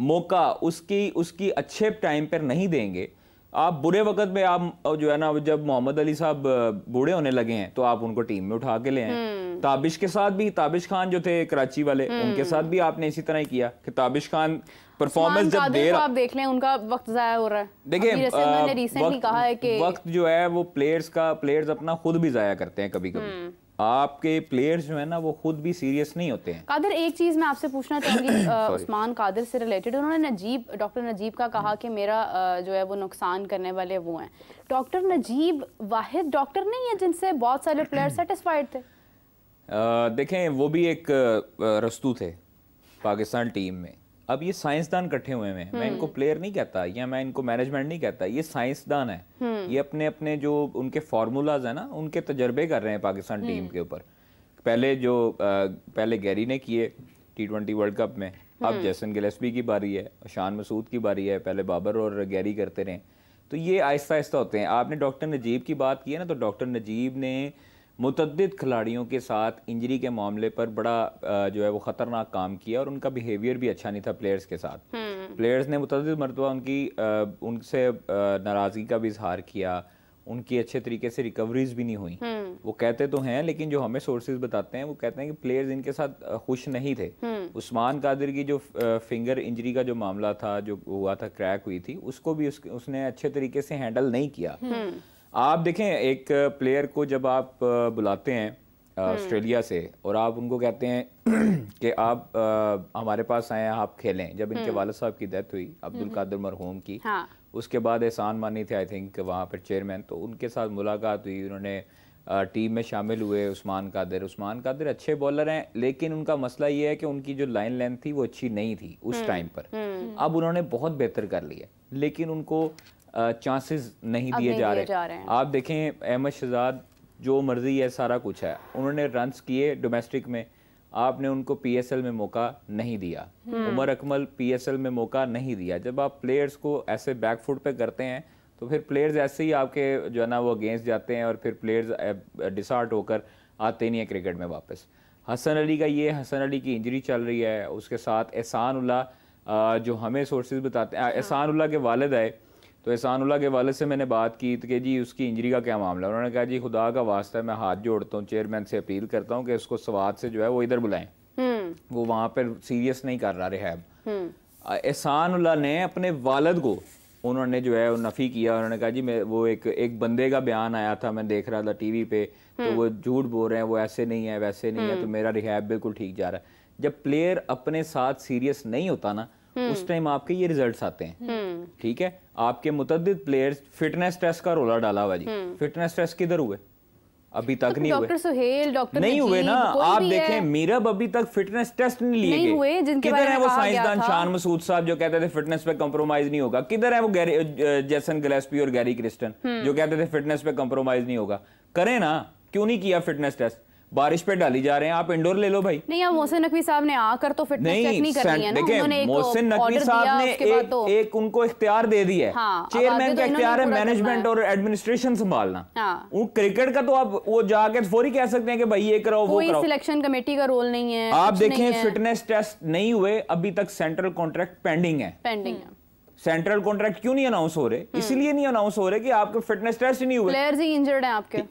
मौका उसकी अच्छे टाइम पर नहीं देंगे, आप बुरे वक्त में आप जो है ना, जब मोहम्मद अली साहब बूढ़े होने लगे हैं तो आप उनको टीम में उठा के ले आए। ताबिश के साथ भी, ताबिश खान जो थे कराची वाले, उनके साथ भी आपने इसी तरह ही किया कि ताबिश खान परफॉर्मेंस जब दे रहा, आप देख लें उनका वक्त जाया हो रहा है। देखिए रिसेंटली कहा है कि वक्त जो है वो प्लेयर्स अपना खुद भी जाया करते हैं कभी कभी। आपके प्लेयर्स जो है ना वो खुद भी सीरियस नहीं होते हैं। कादिर, एक चीज मैं आपसे पूछना चाहूंगी उस्मान कादिर से रिलेटेड। उन्होंने डॉक्टर नजीब का कहा कि मेरा जो है वो नुकसान करने वाले वो हैं। डॉक्टर नजीब वाहिद डॉक्टर नहीं है जिनसे बहुत सारे प्लेयर सेटिस्फाइड थे। देखें वो भी एक रस्तू थे पाकिस्तान टीम में। अब ये साइंसदान इकट्ठे हुए हैं, मैं इनको प्लेयर नहीं कहता या मैं इनको मैनेजमेंट नहीं कहता, ये साइंसदान है। ये अपने अपने जो उनके फार्मूलाज है ना उनके तजर्बे कर रहे हैं पाकिस्तान टीम के ऊपर। पहले गैरी ने किए T20 वर्ल्ड कप में, अब जैसन गिलेस्पी की बारी है, शान मसूद की बारी है, पहले बाबर और गैरी करते रहे। तो ये आहिस्ता आहिस्ता होते हैं। आपने डॉक्टर नजीब की बात की है ना, तो डॉक्टर नजीब ने मुतअद्दिद खिलाड़ियों के साथ इंजरी के मामले पर बड़ा जो है वो ख़तरनाक काम किया और उनका बिहेवियर भी अच्छा नहीं था प्लेयर्स के साथ। प्लेयर्स ने मुतअद्दिद मरतबा उनसे नाराज़गी का भी इजहार किया, उनकी अच्छे तरीके से रिकवरीज भी नहीं हुई। वो कहते तो हैं लेकिन जो हमें सोर्सेज बताते हैं वो कहते हैं कि प्लेयर्स इनके साथ खुश नहीं थे। उस्मान कादिर की जो फिंगर इंजरी का जो मामला था, जो हुआ था, क्रैक हुई थी, उसको भी उसने अच्छे तरीके से हैंडल नहीं किया। आप देखें एक प्लेयर को जब आप बुलाते हैं ऑस्ट्रेलिया से और आप उनको कहते हैं कि आप हमारे पास आए हैं, आप खेलें। जब इनके वालिद साहब की डेथ हुई अब्दुल कादिर मरहूम की, उसके बाद एहसान मानी थे आई थिंक वहाँ पर चेयरमैन, तो उनके साथ मुलाकात हुई, उन्होंने टीम में शामिल हुए। उस्मान कादिर अच्छे बॉलर हैं लेकिन उनका मसला ये है कि उनकी जो लाइन लेंथ थी वो अच्छी नहीं थी उस टाइम पर। अब उन्होंने बहुत बेहतर कर लिया लेकिन उनको चांसेस नहीं दिए जा रहे हैं। आप देखें अहमद शहजाद जो मर्जी है सारा कुछ है, उन्होंने रन्स किए डोमेस्टिक में, आपने उनको पीएसएल में मौका नहीं दिया। उमर अकमल पीएसएल में मौका नहीं दिया। जब आप प्लेयर्स को ऐसे बैकफुट पे करते हैं तो फिर प्लेयर्स ऐसे ही आपके जो है ना वो अगेंस्ट जाते हैं और फिर प्लेयर्स डिसहार्ट होकर आते नहीं है क्रिकेट में वापस। हसन अली की इंजरी चल रही है, उसके साथ एहसान उल्लाह जो हमें सोर्सेज बताते हैं, एहसान उल्लाह के वालिद आए तो एहसान उल्लाह के वालिद से मैंने बात की कि जी उसकी इंजरी का क्या मामला है। उन्होंने कहा जी खुदा का वास्ता है, मैं हाथ जोड़ता हूँ, चेयरमैन से अपील करता हूँ कि उसको स्वाद से जो है वो इधर बुलाएं, वो वहाँ पर सीरियस नहीं कर रहा रिहैब। एहसान उल्लाह ने अपने वालिद को उन्होंने जो है वो नफ़ी किया। उन्होंने कहा जी मैं वो एक बंदे का बयान आया था, मैं देख रहा था टीवी पे, तो वो झूठ बोल रहे हैं, वो ऐसे नहीं है वैसे नहीं है, तो मेरा रिहैब बिल्कुल ठीक जा रहा है। जब प्लेयर अपने साथ सीरियस नहीं होता ना उस टाइम आपके ये रिजल्ट्स आते हैं। ठीक है, आपके मुतअद्दिद प्लेयर्स फिटनेस टेस्ट का रोला डाला हुआ जी, फिटनेस टेस्ट किधर हुए? अभी तक नहीं हुए। डॉक्टर सुहेल, डॉक्टर नहीं हुए ना। आप देखें मीरब अभी तक फिटनेस टेस्ट नहीं लिए गए। किधर है वो साइंसदान शान मसूद साहब जो कहते थे फिटनेस पे कंप्रोमाइज नहीं होगा? किधर है वो जैसन गिलेस्पी और गैरी क्रिस्टन जो कहते थे फिटनेस पे कंप्रोमाइज नहीं होगा? करें ना, क्यों नहीं किया फिटनेस टेस्ट? बारिश पे डाली जा रहे हैं, आप इंडोर ले लो भाई। नहीं, अब मोहसिन नकवी साहब ने आकर तो फिटनेस चेक नहीं करनी है ना, उन्होंने एक मोहसिन नकवी साहब ने एक उनको इख्तियार दे दिया है, चेयरमैन का इख्तियार है मैनेजमेंट और एडमिनिस्ट्रेशन संभालना। वो क्रिकेट का तो आप वो जाके फौरी कह सकते हैं कि भाई ये कराओ वो कराओ, सिलेक्शन कमेटी का रोल नहीं है। आप देखें फिटनेस टेस्ट नहीं हुए अभी तक, सेंट्रल कॉन्ट्रैक्ट पेंडिंग है। सेंट्रल कॉन्ट्रैक्ट क्यों नहीं अनाउंस हो रहे? इसलिए नहीं अनाउंस हो रहे कि आपके फिटनेस टेस्ट ही नहीं हुए, प्लेयर्स ही इंजर्ड हैं आपके।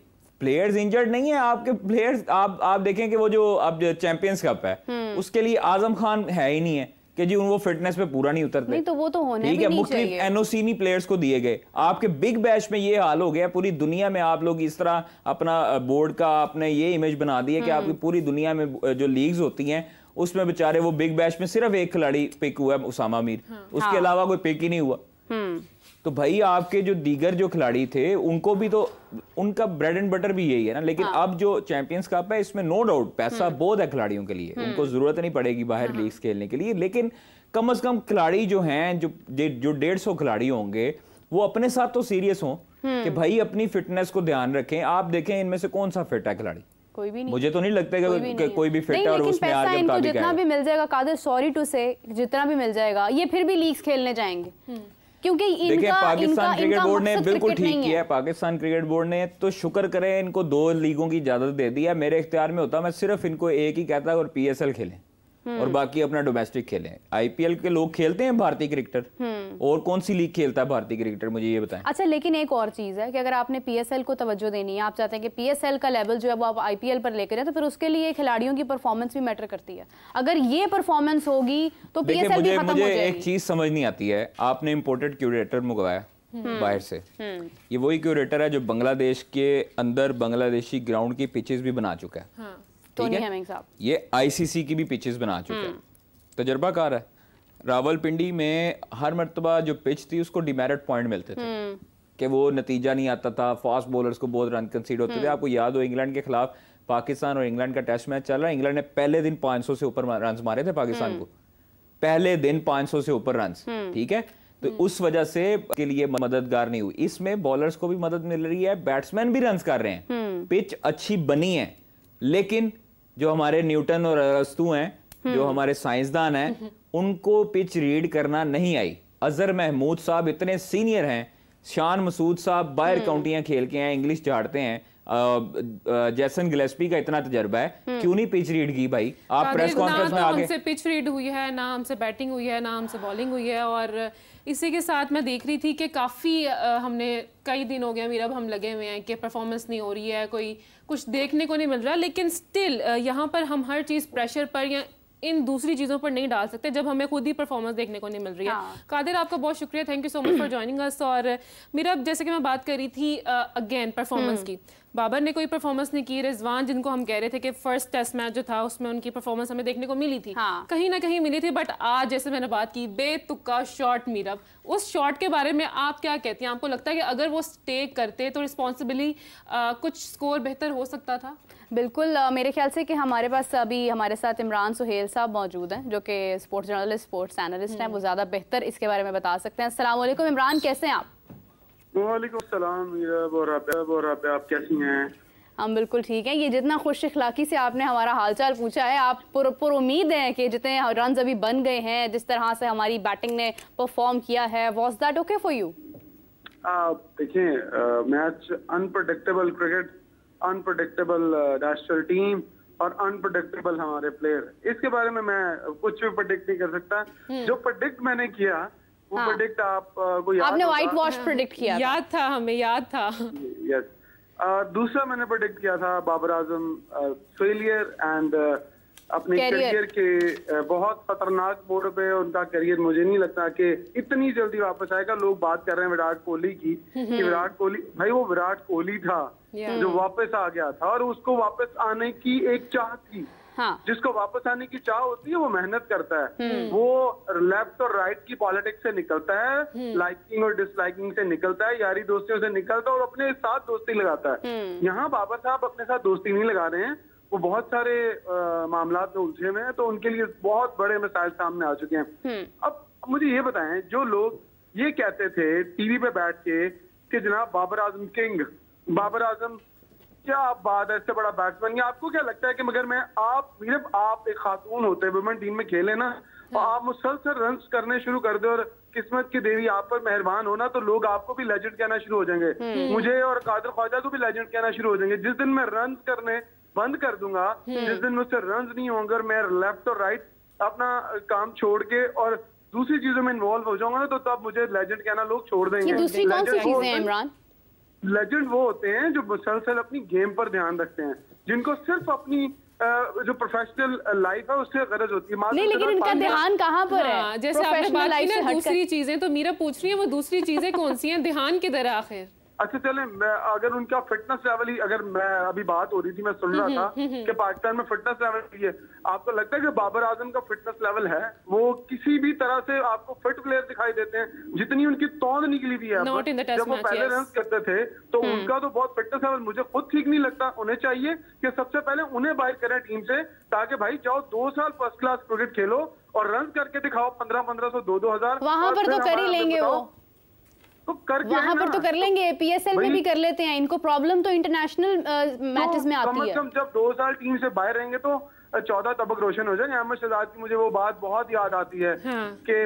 प्लेयर्स इंजर्ड नहीं है आपके, प्लेयर्स आप देखें कि वो जो अब चैंपियंस कप है उसके लिए आजम खान है ही नहीं है कि जी वो फिटनेस पे पूरा नहीं उतरते। नहीं तो वो तो होने ठीक है, मुख्तलिफ एनओसी नहीं प्लेयर्स को दिए गए। आपके बिग बैश में ये हाल हो गया, पूरी दुनिया में आप लोग इस तरह अपना बोर्ड का आपने ये इमेज बना दी है कि आपकी पूरी दुनिया में जो लीग्स होती हैं उसमें बेचारे वो बिग बैश में सिर्फ एक खिलाड़ी पिक हुआ है, उसामा मीर, उसके अलावा कोई पिक ही नहीं हुआ। तो भाई आपके जो दीगर जो खिलाड़ी थे उनको भी तो उनका ब्रेड एंड बटर भी यही है ना। लेकिन अब जो चैंपियंस कप है इसमें नो डाउट पैसा बहुत है खिलाड़ियों के लिए, उनको जरूरत नहीं पड़ेगी बाहर लीग्स खेलने के लिए, लेकिन कम से कम खिलाड़ी जो हैं जो 150 खिलाड़ी होंगे वो अपने साथ तो सीरियस हों कि भाई अपनी फिटनेस को ध्यान रखें। आप देखें इनमें से कौन सा फिट है खिलाड़ी? कोई भी नहीं। मुझे तो नहीं लगता कि कोई भी फिट है और उसमें आगे इनको जितना भी मिल जाएगा कादिर, सॉरी टू से, जितना भी मिल जाएगा ये फिर भी लीग्स खेलने जाएंगे, क्योंकि इनका पाकिस्तान क्रिकेट बोर्ड ने बिल्कुल ठीक किया है। पाकिस्तान क्रिकेट बोर्ड ने तो शुक्र करें इनको 2 लीगों की इजाजत दे दी है। मेरे इख्तियार में होता मैं सिर्फ इनको एक ही कहता और पीएसएल खेलें और बाकी अपना डोमेस्टिक खेलें। आईपीएल के लोग खेलते हैं भारतीय क्रिकेटर, और कौन सी लीग खेलता है भारतीय क्रिकेटर, मुझे ये बताएं। अच्छा, लेकिन एक और चीज है कि अगर आपने पीएसएल को तवज्जो देनी है, आप चाहते हैं कि पीएसएल का लेवल जो है वो आप आईपीएल पर लेकर जाए, तो फिर उसके लिए खिलाड़ियों की परफॉर्मेंस भी मैटर करती है। अगर ये परफॉर्मेंस होगी तो पीएसएल भी खत्म हो जाएगी। मुझे एक चीज समझ नहीं आती है, आपने इंपोर्टेड क्यूरेटर मंगवाया बाहर से, ये वही क्यूरेटर है जो बांग्लादेश के अंदर बांग्लादेशी ग्राउंड की पिचेस भी बना चुका है। टोनी हेमिंग साहब ये आईसीसी की भी पिचेस बना चुके हैं, तजर्बाकार है। रावलपिंडी में हर मर्तबा जो पिच थी उसको डिमेरिट पॉइंट मिलते थे कि वो नतीजा नहीं आता था, फास्ट बॉलर्स को बहुत रन कंसीड होते थे। आपको याद हो इंग्लैंड के खिलाफ पाकिस्तान और इंग्लैंड का टेस्ट मैच चल रहा है, इंग्लैंड ने पहले दिन 500 से ऊपर रन मारे थे पाकिस्तान को, पहले दिन 500 से ऊपर रन, ठीक है। तो उस वजह से के लिए मददगार नहीं हुई। इसमें बॉलर्स को भी मदद मिल रही है, बैट्समैन भी रन कर रहे हैं, पिच अच्छी बनी है, लेकिन जो हमारे न्यूटन और अरस्तु हैं, जो हमारे साइंसदान हैं, उनको पिच रीड करना नहीं आई। अजहर महमूद साहब इतने सीनियर हैं, शान मसूद साहब बाहर काउंटियां खेल के हैं, इंग्लिश झाड़ते हैं, जैसन गिलेस्पी का इतना तजर्बा है, क्यों नहीं पिच रीड की भाई? आप प्रेस कॉन्फ्रेंस में आगे हमसे पिच रीड हुई है, ना हमसे बैटिंग हुई है, ना हमसे बॉलिंग हुई है। और इसी के साथ मैं देख रही थी कि काफ़ी हमने कई दिन हो गया मेरा, अब हम लगे हुए हैं कि परफॉर्मेंस नहीं हो रही है, कोई कुछ देखने को नहीं मिल रहा, लेकिन स्टिल यहाँ पर हम हर चीज़ प्रेशर पर या इन दूसरी चीज़ों पर नहीं डाल सकते जब हमें खुद ही परफॉर्मेंस देखने को नहीं मिल रही है। कादिर, आपका बहुत शुक्रिया, thank you so much for joining अस। और मेरा जैसे कि मैं बात कर रही थी अगेन परफॉर्मेंस की, बाबर ने कोई परफॉर्मेंस नहीं की, रिजवान जिनको हम कह रहे थे कि फर्स्ट टेस्ट मैच जो था उसमें उनकी परफॉर्मेंस हमें देखने को मिली थी, कहीं ना कहीं मिली थी, बट आज जैसे मैंने बात की बेतुका शॉट मीरब, उस शॉट के बारे में आप क्या कहती हैं? आपको लगता है कि अगर वो स्टे करते तो रिस्पॉन्सिबली कुछ स्कोर बेहतर हो सकता था? बिल्कुल, मेरे ख्याल से कि हमारे पास अभी हमारे साथ इमरान सुहेल साहब मौजूद हैं जो कि स्पोर्ट्स जर्नलिस्ट, स्पोर्ट्स एनालिस्ट हैं, वो ज़्यादा बेहतर इसके बारे में बता सकते हैं। अस्सलाम वालेकुम इमरान, कैसे हैं आप? वालेकुम सलाम मीरब और आप कैसी हैं? हम बिल्कुल ठीक हैं। ये जितना खुश इखलाकी से आपने हमारा हालचाल पूछा है, आप पुर उम्मीद हैं कि जितने रन अभी बन गए हैं, जिस तरह से हमारी बैटिंग ने परफॉर्म किया है, was that okay for you? देखिए, match unpredictable cricket, unpredictable national team और अनप्रेडिक्टेबल हमारे प्लेयर, इसके बारे में मैं कुछ भी प्रेडिक्ट नहीं कर सकता। जो प्रेडिक्ट मैंने किया वो प्रेडिक्ट आपको याद, आपने व्हाइट वॉश प्रेडिक्ट किया, याद था, हमें याद था। यस। दूसरा मैंने प्रेडिक्ट किया था बाबर आजम फेलियर एंड अपने करियर के बहुत खतरनाक मोड़ पे उनका करियर, मुझे नहीं लगता कि इतनी जल्दी वापस आएगा। लोग बात कर रहे हैं विराट कोहली की कि विराट कोहली, भाई वो विराट कोहली था जो वापस आ गया था और उसको वापस आने की एक चाह थी। जिसको वापस आने की चाह होती है वो मेहनत करता है, वो लेफ्ट और राइट की पॉलिटिक्स से निकलता है, लाइकिंग और डिसलाइकिंग से निकलता है, यारी दोस्तियों से निकलता है और अपने साथ दोस्ती लगाता है। यहाँ बाबर साहब अपने साथ दोस्ती नहीं लगा रहे हैं, वो बहुत सारे मामलात में उलझे हुए हैं, तो उनके लिए बहुत बड़े मसाइल सामने आ चुके हैं। अब मुझे ये बताएं, जो लोग ये कहते थे टीवी पे बैठ के कि जनाब बाबर आजम किंग, बाबर आजम क्या बात है, इससे बड़ा बैट्समैन। आपको क्या लगता है कि मगर मैं आप एक खातून होते वुमेन टीम में खेले ना, और आप मुसलसल रन करने शुरू कर दे और किस्मत की देवी आप पर मेहरबान होना, तो लोग आपको भी लेजेंड कहना शुरू हो जाएंगे, मुझे और कादिर ख्वाजा को भी लेजेंड कहना शुरू हो जाएंगे। जिस दिन मैं रन करने बंद कर दूंगा, जिस दिन मुझसे रन नहीं होंगे, मैं लेफ्ट और राइट अपना काम छोड़ के और दूसरी चीजों में इन्वॉल्व हो जाऊंगा ना, तो तब मुझे लेजेंड कहना लोग छोड़ देंगे। दूसरी कौन सी चीजें हैं इमरान? लेजेंड वो होते हैं जो मुसलसल अपनी गेम पर ध्यान रखते हैं, जिनको सिर्फ अपनी जो प्रोफेशनल लाइफ है उससे गरज होती है। नहीं, लेकिन इनका ध्यान कहाँ पर है? जैसे आपने बात की ना दूसरी चीजें, तो मीरा पूछ रही है वो दूसरी चीजें कौन सी हैं, ध्यान किधर है आखिर? अच्छा चले, अगर उनका फिटनेस लेवल ही, अगर मैं अभी बात हो रही थी, मैं सुन रहा था कि पाकिस्तान में फिटनेस लेवल ये, आपको लगता है कि बाबर आजम का फिटनेस लेवल है? वो किसी भी तरह से आपको फिट प्लेयर दिखाई देते हैं, जितनी उनकी तौंद निकली हुई है जब वो पहले रन करते थे, तो उनका तो बहुत फिटनेस लेवल मुझे खुद ठीक नहीं लगता। उन्हें चाहिए कि सबसे पहले उन्हें बाहर करें टीम से, ताकि भाई जाओ 2 साल फर्स्ट क्लास क्रिकेट खेलो और रन करके दिखाओ 1500 2-2000। वहां पर तो कर ही लेंगे वो, तो करके वहां पर तो कर लेंगे, PSL में भी कर लेते हैं। इनको प्रॉब्लम तो इंटरनेशनल मैचेस में आती है। जब 2 साल टीम से बाहर रहेंगे तो 14 तबक रोशन हो जाएंगे। अहमद शहजाद की मुझे वो बात बहुत याद आती है कि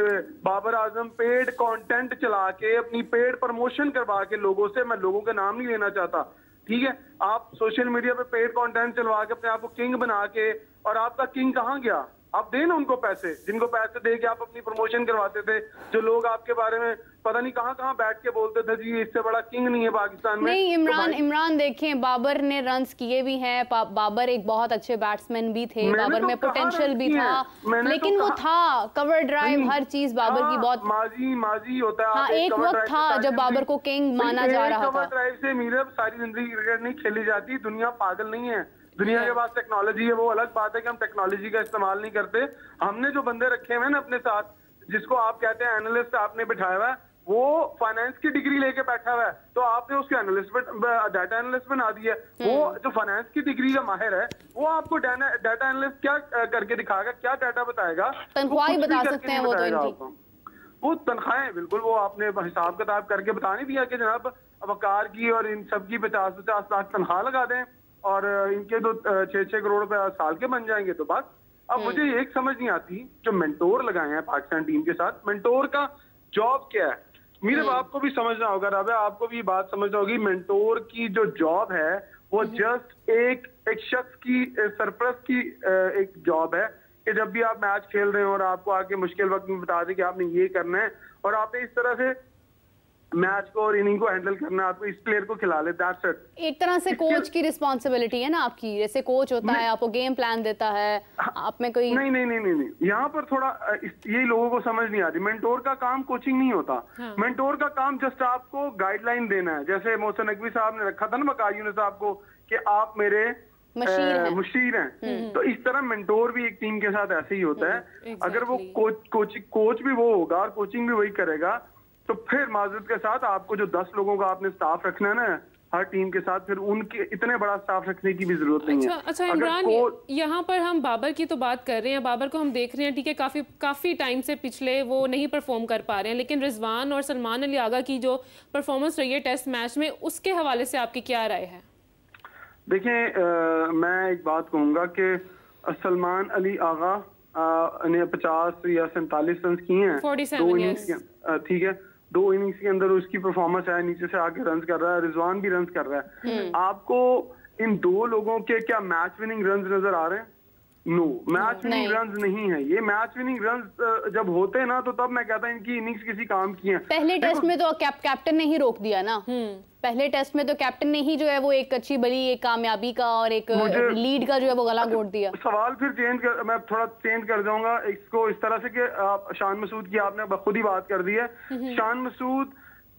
बाबर आजम पेड कंटेंट चला के, अपनी पेड प्रमोशन करवा के लोगों से, मैं लोगों का नाम नहीं लेना चाहता, ठीक है, आप सोशल मीडिया पे पेड कंटेंट चलवा के अपने आप को किंग बना के, और आपका किंग कहाँ गया? आप देना उनको पैसे, जिनको पैसे दे के आप अपनी प्रमोशन करवाते थे, जो लोग आपके बारे में पता नहीं कहाँ कहाँ बैठ के बोलते थे जी इससे बड़ा किंग नहीं है पाकिस्तान में। नहीं इमरान देखें, बाबर ने रन्स किए भी हैं, बाबर एक बहुत अच्छे बैट्समैन भी थे, बाबर में पोटेंशियल भी था, लेकिन वो था कवर ड्राइव, हर चीज बाबर की बहुत माजी होता है। हाँ, एक वक्त था जब बाबर को किंग माना जा रहा था। कवर ड्राइव से मीरा सारी जिंदगी क्रिकेट नहीं खेली जाती, दुनिया पागल नहीं है, दुनिया के पास टेक्नोलॉजी है। वो अलग बात है कि हम टेक्नोलॉजी का इस्तेमाल नहीं करते। हमने जो बंदे रखे हुए हैं ना अपने साथ, जिसको आप कहते हैं एनालिस्ट, आपने बिठाया हुआ है, वो फाइनेंस की डिग्री लेके बैठा हुआ है, तो आपने उसको एनालिस्ट, डाटा एनालिस्ट बना दिया। वो जो फाइनेंस की डिग्री का माहिर है, वो आपको डाटा एनालिस्ट क्या करके दिखाएगा, क्या डाटा बताएगा? तनख्वाह बता सकते हैं वो तो इनकी, वो तनख्वाहें बिल्कुल वो आपने हिसाब किताब करके बता नहीं दिया कि जनाब वकार की और इन सबकी 50-50 लाख तनख्वाह लगा दें और इनके तो 6-6 करोड़ रुपए साल के बन जाएंगे। तो बस अब मुझे एक समझ नहीं आती, जो मेंटोर लगाए हैं पाकिस्तान टीम के साथ, मेंटोर का जॉब क्या है? मेरे आपको भी समझना होगा, राबे आपको भी बात समझना होगी, मेंटोर की जो जॉब है वो जस्ट एक शख्स की सरपरस्त की एक जॉब है कि जब भी आप मैच खेल रहे हो और आपको आके मुश्किल वक्त में बता दें कि आपने ये करना है और आपने इस तरह से मैच को और इनिंग को हैंडल करना, आपको इस प्लेयर को खिला ले, दैट्स इट। एक तरह से कोच की रिस्पॉन्सिबिलिटी है ना आपकी, जैसे कोच होता है, आपको गेम प्लान देता है, आप में कोई नहीं, यहाँ पर थोड़ा ये लोगों को समझ नहीं आती। मेंटोर का काम कोचिंग नहीं होता। मेंटोर का काम जस्ट आपको गाइडलाइन देना है। जैसे मोहसिन नकवी साहब ने रखा था ना वकार यूनुस साहब को कि आप मेरे मुशीर हैं, तो इस तरह मेंटोर भी एक टीम के साथ ऐसे ही होता है। अगर वो कोच भी वो होगा और कोचिंग भी वही करेगा, तो फिर माजरत के साथ आपको जो 10 लोगों का आपने स्टाफ रखना है ना हर टीम के साथ, फिर उनके इतने बड़ा स्टाफ रखने की भी जरूरत नहीं है। अच्छा इमरान, यहाँ पर हम बाबर की तो बात कर रहे हैं, बाबर को हम देख रहे हैं, ठीक है, काफी टाइम से पिछले वो नहीं परफॉर्म कर पा रहे हैं, लेकिन रिजवान और सलमान अली आगा की जो परफॉर्मेंस रही है टेस्ट मैच में, उसके हवाले से आपकी क्या राय है? देखिए, मैं एक बात कहूंगा कि सलमान अली आगा ने 50 या 47 रन किए हैं 47, ठीक है, 2 इनिंग्स के अंदर उसकी परफॉर्मेंस है, नीचे से आके रन कर रहा है, रिजवान भी रन कर रहा है। आपको इन 2 लोगों के क्या मैच विनिंग रन नजर आ रहे हैं? नो, मैच विनिंग रन नहीं है ये। मैच विनिंग रन जब होते हैं ना, तो तब मैं कहता हूं इनकी इनिंग्स किसी काम की है। पहले टेस्ट में तो कैप्टन ने ही रोक दिया ना, पहले टेस्ट में तो कैप्टन ने ही जो है वो एक अच्छी बड़ी एक कामयाबी का और एक लीड का जो है वो गला घोट दिया। सवाल फिर मैं थोड़ा चेंज कर जाऊंगा इसको इस तरह से कि शान मसूद की आपने खुद ही बात कर दी है। शान मसूद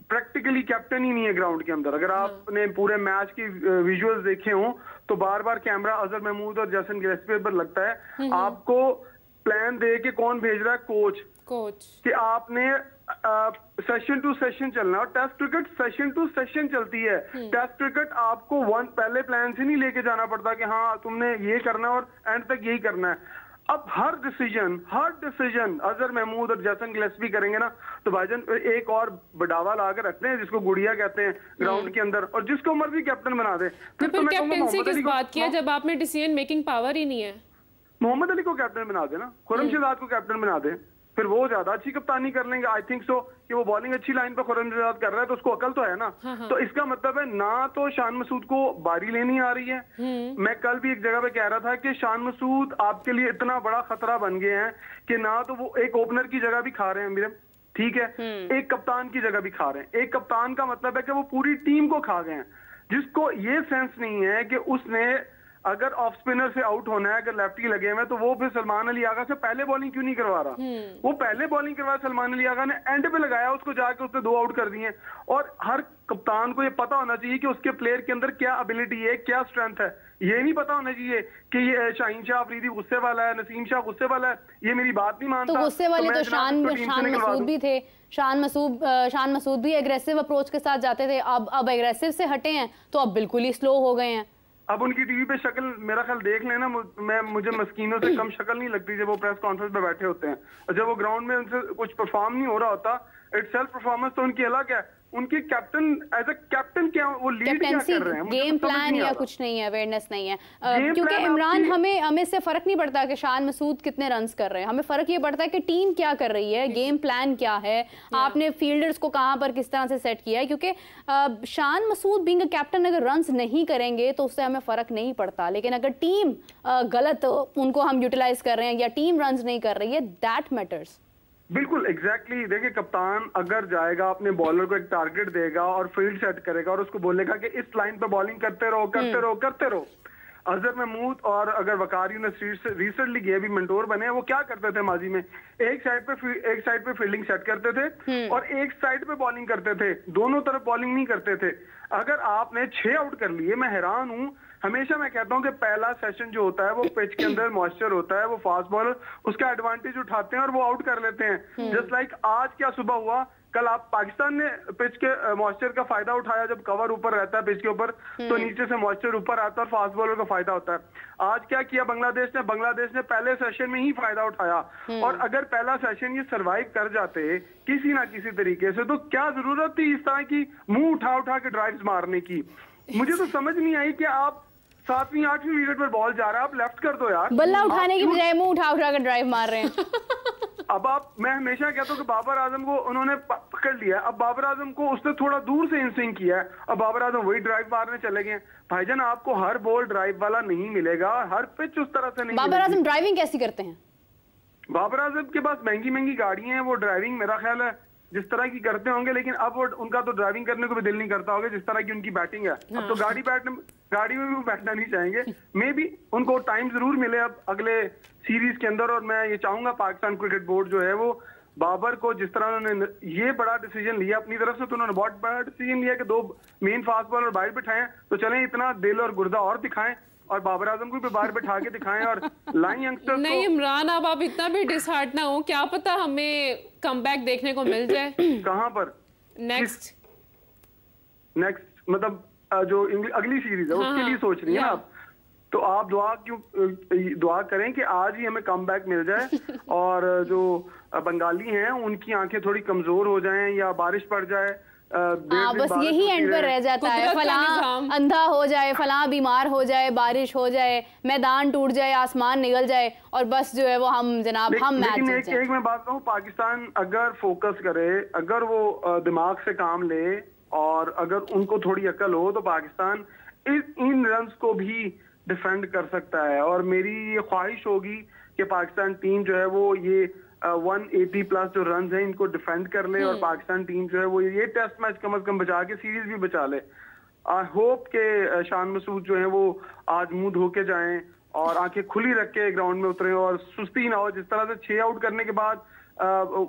प्रैक्टिकली कैप्टन ही नहीं है ग्राउंड के अंदर। अगर आपने पूरे मैच की विजुअल्स देखे हों तो बार बार कैमरा अजहर महमूद और जैसन गिलेस्पी पर लगता है। आपको प्लान दे के कौन भेज रहा है? कोच कि आपने सेशन टू सेशन चलना, और test cricket session two session चलती है। टेस्ट क्रिकेट आपको पहले प्लान से नहीं लेके जाना पड़ता कि हाँ तुमने ये करना और एंड तक यही करना है। अब हर डिसीजन अजहर महमूद और जैसन गिलेस्पी करेंगे ना, तो भाईजान एक और बडावा लाकर रखते हैं जिसको गुड़िया कहते हैं ग्राउंड के अंदर, और जिसको मर्जी कैप्टन बना दे। फिर कैप्टनसी किस बात की है जब आप में डिसीजन मेकिंग पावर ही नहीं है? मोहम्मद अली को कैप्टन बना देना, खुर्रम शहजाद को कैप्टन बना दे, फिर वो ज्यादा अच्छी कप्तानी कर लेंगे। आई थिंक सो कि वो बॉलिंग अच्छी लाइन पर खुर्रम शहजाद कर रहा है तो उसको अकल तो है ना। तो इसका मतलब है ना तो शान मसूद को बारी लेनी आ रही है। मैं कल भी एक जगह पे कह रहा था कि शान मसूद आपके लिए इतना बड़ा खतरा बन गए हैं कि ना तो वो एक ओपनर की जगह भी खा रहे हैं मेरे, ठीक है, एक कप्तान की जगह भी खा रहे हैं। एक कप्तान का मतलब है कि वो पूरी टीम को खा गए हैं, जिसको ये सेंस नहीं है कि उसने अगर ऑफ स्पिनर से आउट होना है, अगर लेफ्टी लगे हुए तो वो फिर सलमान अली आगा से पहले बॉलिंग क्यों नहीं करवा रहा? वो पहले बॉलिंग करवाया सलमान अली आगा ने, एंड पे लगाया उसको, जाके उसने 2 आउट कर दिए। और हर कप्तान को ये पता होना चाहिए कि उसके प्लेयर के अंदर क्या एबिलिटी है, क्या स्ट्रेंथ है। ये नहीं पता होना चाहिए कि ये शाहीन शाह अफरीदी गुस्से वाला है, नसीम शाह गुस्से वाला है, ये मेरी बात नहीं मानता। तो गुस्से वाले तो शान मसूद भी थे। शान मसूद भी एग्रेसिव अप्रोच के साथ जाते थे, अब एग्रेसिव से हटे हैं तो अब बिल्कुल ही स्लो हो गए हैं। अब उनकी टीवी पे शक्ल मेरा ख्याल देख लेना, मुझे मस्कीनों से कम शक्ल नहीं लगती जब वो प्रेस कॉन्फ्रेंस पे बैठे होते हैं, और जब वो ग्राउंड में उनसे कुछ परफॉर्म नहीं हो रहा होता, इट्स सेल्फ परफॉर्मेंस तो उनकी अलग है। उनके कैप्टन एज अ कैप्टन क्या वो लीड क्या कर रहे हैं, गेम प्लान या कुछ नहीं है, अवेयरनेस नहीं है। क्योंकि इमरान हमें इससे फर्क नहीं पड़ता कि शान मसूद कितने रन्स कर रहे हैं, हमें फर्क ये पड़ता है कि टीम क्या कर रही है, गेम प्लान क्या है, आपने फील्डर्स को कहां पर किस तरह से सेट किया है। क्योंकि Shan Masood being a captain अगर रन्स नहीं करेंगे तो उससे हमें फर्क नहीं पड़ता, लेकिन अगर टीम गलत उनको हम यूटिलाइज कर रहे हैं या टीम रन्स नहीं कर रही है, दैट मैटर्स। बिल्कुल एग्जैक्टली देखिए, कप्तान अगर जाएगा अपने बॉलर को एक टारगेट देगा और फील्ड सेट करेगा और उसको बोलेगा कि इस लाइन पे बॉलिंग करते रहो करते रहो करते रहो। अजहर महमूद और अगर वकार यूनिस रिसेंटली गए भी मेंटोर बने, वो क्या करते थे माजी में, एक साइड पे फील्डिंग सेट करते थे और एक साइड पे बॉलिंग करते थे, दोनों तरफ बॉलिंग नहीं करते थे। अगर आपने 6 आउट कर लिए, मैं हैरान हूं, हमेशा मैं कहता हूं कि पहला सेशन जो होता है वो पिच के अंदर मॉइस्चर होता है, वो फास्ट बॉलर उसका एडवांटेज उठाते हैं और वो आउट कर लेते हैं। जस्ट लाइक आज क्या सुबह हुआ, कल आप पाकिस्तान ने पिच के मॉइस्चर का फायदा उठाया, जब कवर ऊपर रहता है पिच के ऊपर तो नीचे से मॉइस्चर ऊपर आता है और फास्ट बॉलर का फायदा होता है। आज क्या किया बांग्लादेश ने पहले सेशन में ही फायदा उठाया, और अगर पहला सेशन ये सरवाइव कर जाते किसी ना किसी तरीके से, तो क्या जरूरत थी इस तरह की मुंह उठा उठा के ड्राइव्स मारने की? मुझे तो समझ नहीं आई कि आप 7वीं 8वीं विकेट पर बॉल जा रहा है, आप लेफ्ट कर दो यार, बल्ला उठाने की बजाय मुंह उठा उठा कर ड्राइव मार रहे हैं। अब मैं हमेशा कहता हूँ कि बाबर आजम को उन्होंने पकड़ लिया, अब बाबर आजम को उसने थोड़ा दूर से इंस्विंग किया है, अब बाबर आजम वही ड्राइव मारने चले गए। भाईजान आपको हर बॉल ड्राइव वाला नहीं मिलेगा, हर पिच उस तरह से नहीं। बाबर आजम ड्राइविंग कैसी करते हैं? बाबर आजम के पास महंगी महंगी गाड़ियां हैं, वो ड्राइविंग मेरा ख्याल है जिस तरह की करते होंगे, लेकिन अब वो उनका तो ड्राइविंग करने को भी दिल नहीं करता होगा जिस तरह की उनकी बैटिंग है। अब तो गाड़ी में भी वो बैठना नहीं चाहेंगे। मे बी उनको टाइम जरूर मिले अब अगले सीरीज के अंदर, और मैं ये चाहूंगा पाकिस्तान क्रिकेट बोर्ड जो है वो बाबर को, जिस तरह उन्होंने ये बड़ा डिसीजन लिया अपनी तरफ से, तो उन्होंने बहुत बड़ा डिसीजन लिया कि 2 मेन फास्ट बॉलर बाहर बिठाएं, तो चलें इतना दिल और गुर्दा और दिखाएं और बाबर आजम को भी बाहर बैठा के दिखाएं और लाइन यंगस्टर्स नहीं इमरान, अब आप इतना भी डिसहार्ट ना हो, क्या पता हमें कमबैक देखने को मिल जाए। कहां पर? नेक्स्ट मतलब जो अगली सीरीज है उसके लिए सोच रही है आप, तो आप दुआ करें कि आज ही हमें कमबैक मिल जाए और जो बंगाली हैं उनकी आंखें थोड़ी कमजोर हो जाएं या बारिश पड़ जाए। बस यही एंड पर रह जाता है, फलां अंधा हो जाए, फलां बीमार हो जाए, बारिश हो जाए, मैदान टूट जाए, आसमान निकल जाए और बस जो है वो हम मैच। एक मैं बात कहूँ, पाकिस्तान अगर फोकस करे, अगर वो दिमाग से काम ले और अगर उनको थोड़ी अकल हो, तो पाकिस्तान इन रन्स को भी डिफेंड कर सकता है। और मेरी ये ख्वाहिश होगी कि पाकिस्तान टीम जो है वो ये 180 प्लस जो रन है इनको डिफेंड कर ले और पाकिस्तान टीम जो है वो ये टेस्ट मैच कम से कम बचा के सीरीज भी बचा ले। आई होप के शान मसूद जो है वो आज मुंह धो के जाएं और आंखें खुली रख के ग्राउंड में उतरे और सुस्ती ना हो। जिस तरह से 6 आउट करने के बाद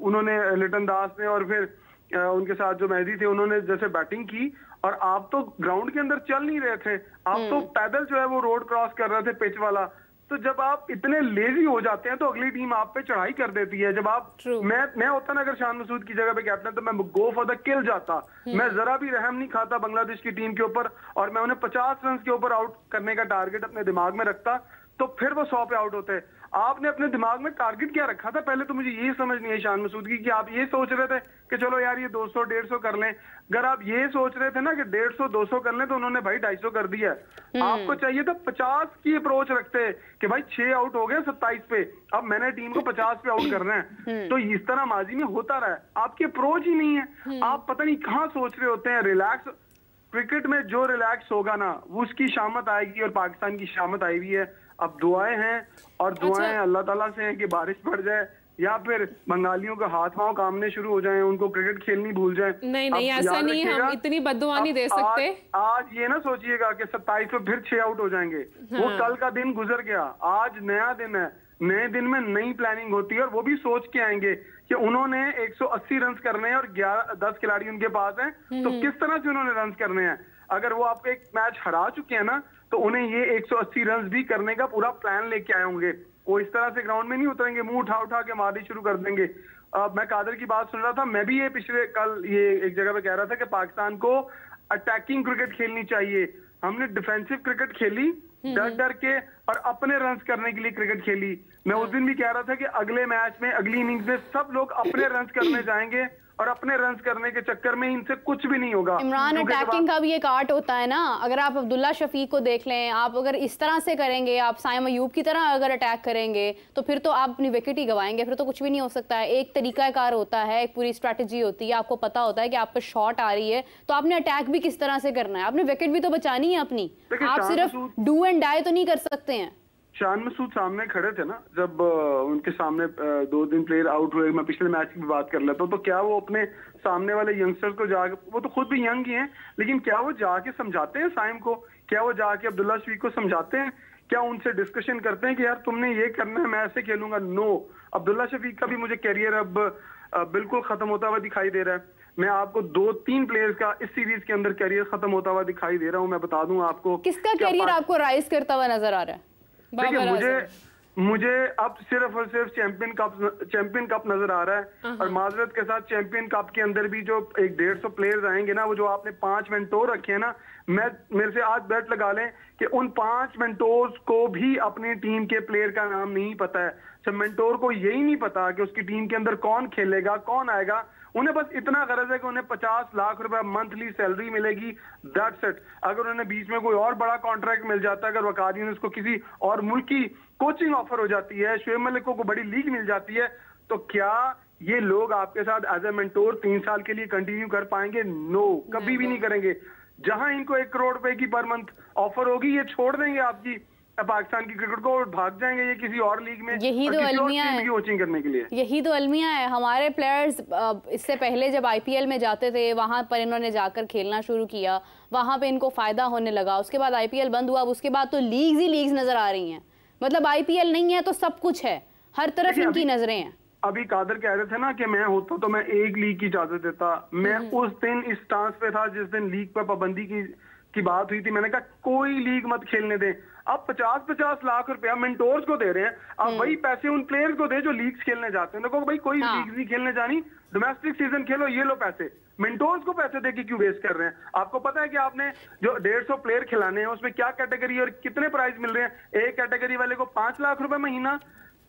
उन्होंने लिटन दास ने और फिर उनके साथ जो मेहदी थे उन्होंने जैसे बैटिंग की, और आप तो ग्राउंड के अंदर चल नहीं रहे थे, आप तो पैदल जो है वो रोड क्रॉस कर रहे थे पिच वाला। तो जब आप इतने लेजी हो जाते हैं तो अगली टीम आप पे चढ़ाई कर देती है। जब आप मैं होता ना अगर शान मसूद की जगह पे कैप्टन, तो मैं गो फॉर द किल जाता, मैं जरा भी रहम नहीं खाता बांग्लादेश की टीम के ऊपर और मैं उन्हें 50 रन के ऊपर आउट करने का टारगेट अपने दिमाग में रखता, तो फिर वो 100 पे आउट होते। आपने अपने दिमाग में टारगेट क्या रखा था? पहले तो मुझे ये समझ नहीं आई शान मसूद की कि आप ये सोच रहे थे कि चलो यार ये 200 150 कर लें। अगर आप ये सोच रहे थे ना कि 150 200 कर लें तो उन्होंने भाई 250 कर दिया। आपको चाहिए था 50 की अप्रोच रखते कि भाई 6 आउट हो गए 27 पे, अब मैंने टीम को 50 पे आउट करना है। तो इस तरह माजी में होता रहा है, आपकी अप्रोच ही नहीं है। आप पता नहीं कहाँ सोच रहे होते हैं। रिलैक्स क्रिकेट में जो रिलैक्स होगा ना वो उसकी शामत आएगी, और पाकिस्तान की शामत आई हुई है। अब दुआएं हैं, और दुआएं अल्लाह ताला से हैं कि बारिश पड़ जाए या फिर बंगालियों का हाथ पांव कामने शुरू हो जाएं, उनको क्रिकेट खेलनी भूल जाएं। नहीं ऐसा नहीं, हम इतनी बद्दुआ नहीं दे सकते। आज ये ना सोचिएगा कि 27 पे फिर 6 आउट हो जाएंगे। वो कल का दिन गुजर गया, आज नया दिन है। नए दिन में नई प्लानिंग होती है, और वो भी सोच के आएंगे कि उन्होंने 180 रन करने हैं और 10 खिलाड़ी उनके पास हैं, तो किस तरह से उन्होंने रन करने हैं। अगर वो आपको एक मैच हरा चुके हैं ना, तो उन्हें ये 180 रन भी करने का पूरा प्लान लेके आए होंगे। वो इस तरह से ग्राउंड में नहीं उतरेंगे, मुंह उठा उठा के मारनी शुरू कर देंगे। मैं कादर की बात सुन रहा था, मैं भी ये पिछले कल ये एक जगह पे कह रहा था कि पाकिस्तान को अटैकिंग क्रिकेट खेलनी चाहिए। हमने डिफेंसिव क्रिकेट खेली डर डर के, और अपने रन करने के लिए क्रिकेट खेली। मैं उस दिन भी कह रहा था कि अगले मैच में, अगली इनिंग्स में सब लोग अपने रन करने जाएंगे, और अपने रन करने के चक्कर में इनसे कुछ भी नहीं होगा। इमरान, अटैकिंग का भी एक आर्ट होता है ना। अगर आप अब्दुल्ला शफीक को देख लें, आप अगर इस तरह से करेंगे, आप साइम अयूब की तरह अगर अटैक करेंगे, तो फिर तो आप अपनी विकेट ही गवाएंगे, फिर तो कुछ भी नहीं हो सकता है। एक तरीकाकार होता है, एक पूरी स्ट्रैटेजी होती है, आपको पता होता है कि आप पे शॉट आ रही है, तो आपने अटैक भी किस तरह से करना है, आपने विकेट भी तो बचानी है अपनी। आप सिर्फ डू एंड डाई तो नहीं कर सकते हैं। शान मसूद सामने खड़े थे ना, जब उनके सामने 2 प्लेयर आउट हुए, मैं पिछले मैच की बात कर लेता हूँ, तो क्या वो अपने सामने वाले यंगस्टर्स को जाके, वो तो खुद भी यंग ही हैं, लेकिन क्या वो जाके समझाते हैं साइम को? क्या वो जाके अब्दुल्ला शफीक को समझाते हैं? क्या उनसे डिस्कशन करते हैं कि यार तुमने ये करना है, मैं ऐसे खेलूंगा? नो। अब्दुल्ला शफीक का भी मुझे कैरियर अब बिल्कुल खत्म होता हुआ दिखाई दे रहा है। मैं आपको 2-3 प्लेयर्स का इस सीरीज के अंदर कैरियर खत्म होता हुआ दिखाई दे रहा हूँ। मैं बता दूं आपको, किसका कैरियर आपको राइज करता हुआ नजर आ रहा है? देखिए, मुझे अब सिर्फ और सिर्फ चैंपियन कप नजर आ रहा है। और माजरत के साथ चैंपियन कप के अंदर भी जो 150 प्लेयर्स आएंगे ना, वो जो आपने 5 मेंटोर रखे हैं ना, मेरे से आज बैट लगा लें कि उन 5 मेंटोर्स को भी अपनी टीम के प्लेयर का नाम नहीं पता है। जब मेंटोर को यही नहीं पता कि उसकी टीम के अंदर कौन खेलेगा, कौन आएगा, उन्हें बस इतना गरज है कि उन्हें 50 लाख रुपए मंथली सैलरी मिलेगी, दैट्स इट। अगर उन्हें बीच में कोई और बड़ा कॉन्ट्रैक्ट मिल जाता है, अगर वकार यूनिस को किसी और मुल्क की कोचिंग ऑफर हो जाती है, शुएब मलिक को बड़ी लीग मिल जाती है, तो क्या ये लोग आपके साथ एज ए मेंटोर 3 साल के लिए कंटिन्यू कर पाएंगे? नो, कभी भी नहीं करेंगे। जहां इनको 1 करोड़ रुपए की पर मंथ ऑफर होगी, ये छोड़ देंगे आपकी पाकिस्तान की क्रिकेट को और भाग जाएंगे ये किसी और लीग में, यही तो अलमिया है कोचिंग करने के लिए। यही तो अलमिया है। हमारे प्लेयर्स इससे पहले जब आईपीएल में जाते थे, वहां पर इन्होंने जाकर खेलना शुरू किया, वहां पे इनको फायदा होने लगा। उसके बाद आईपीएल बंद हुआ, उसके बाद तो लीग्स ही लीग्स नजर आ रही हैं। मतलब आईपीएल नहीं है तो सब कुछ है, हर तरफ इनकी नजरें हैं। अभी कादर कह रहे थे ना कि मैं होता तो मैं एक लीग की इजाजत देता। मैं उस दिन इस स्टांस पे था जिस दिन लीग पर पाबंदी की बात हुई थी। मैंने कहा कोई लीग मत खेलने दें। अब 50-50 लाख रुपया मेंटोर्स को दे रहे हैं, अब वही पैसे उन प्लेयर्स को दे जो लीग्स खेलने जाते हैं। देखो भाई, कोई लीग नहीं खेलने जानी, डोमेस्टिक सीजन खेलो, ये लो पैसे। मेंटोर्स को पैसे देके क्यों वेस्ट कर रहे हैं? आपको पता है कि आपने जो 150 प्लेयर खिलाने हैं उसमें क्या कैटेगरी और कितने प्राइज मिल रहे हैं? ए कैटेगरी वाले को 5 लाख रुपए महीना,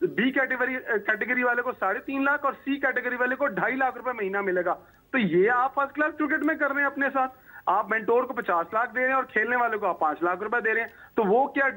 बी कैटेगरी वाले को 3.5 लाख, और सी कैटेगरी वाले को 2.5 लाख रुपए महीना मिलेगा। तो ये आप फर्स्ट क्लास क्रिकेट में कर रहे हैं अपने साथ। आप मेंटोर को 50 लाख दे रहे हैं और खेलने वाले को आप 5 लाख रुपए दे रहे हैं, तो वो क्या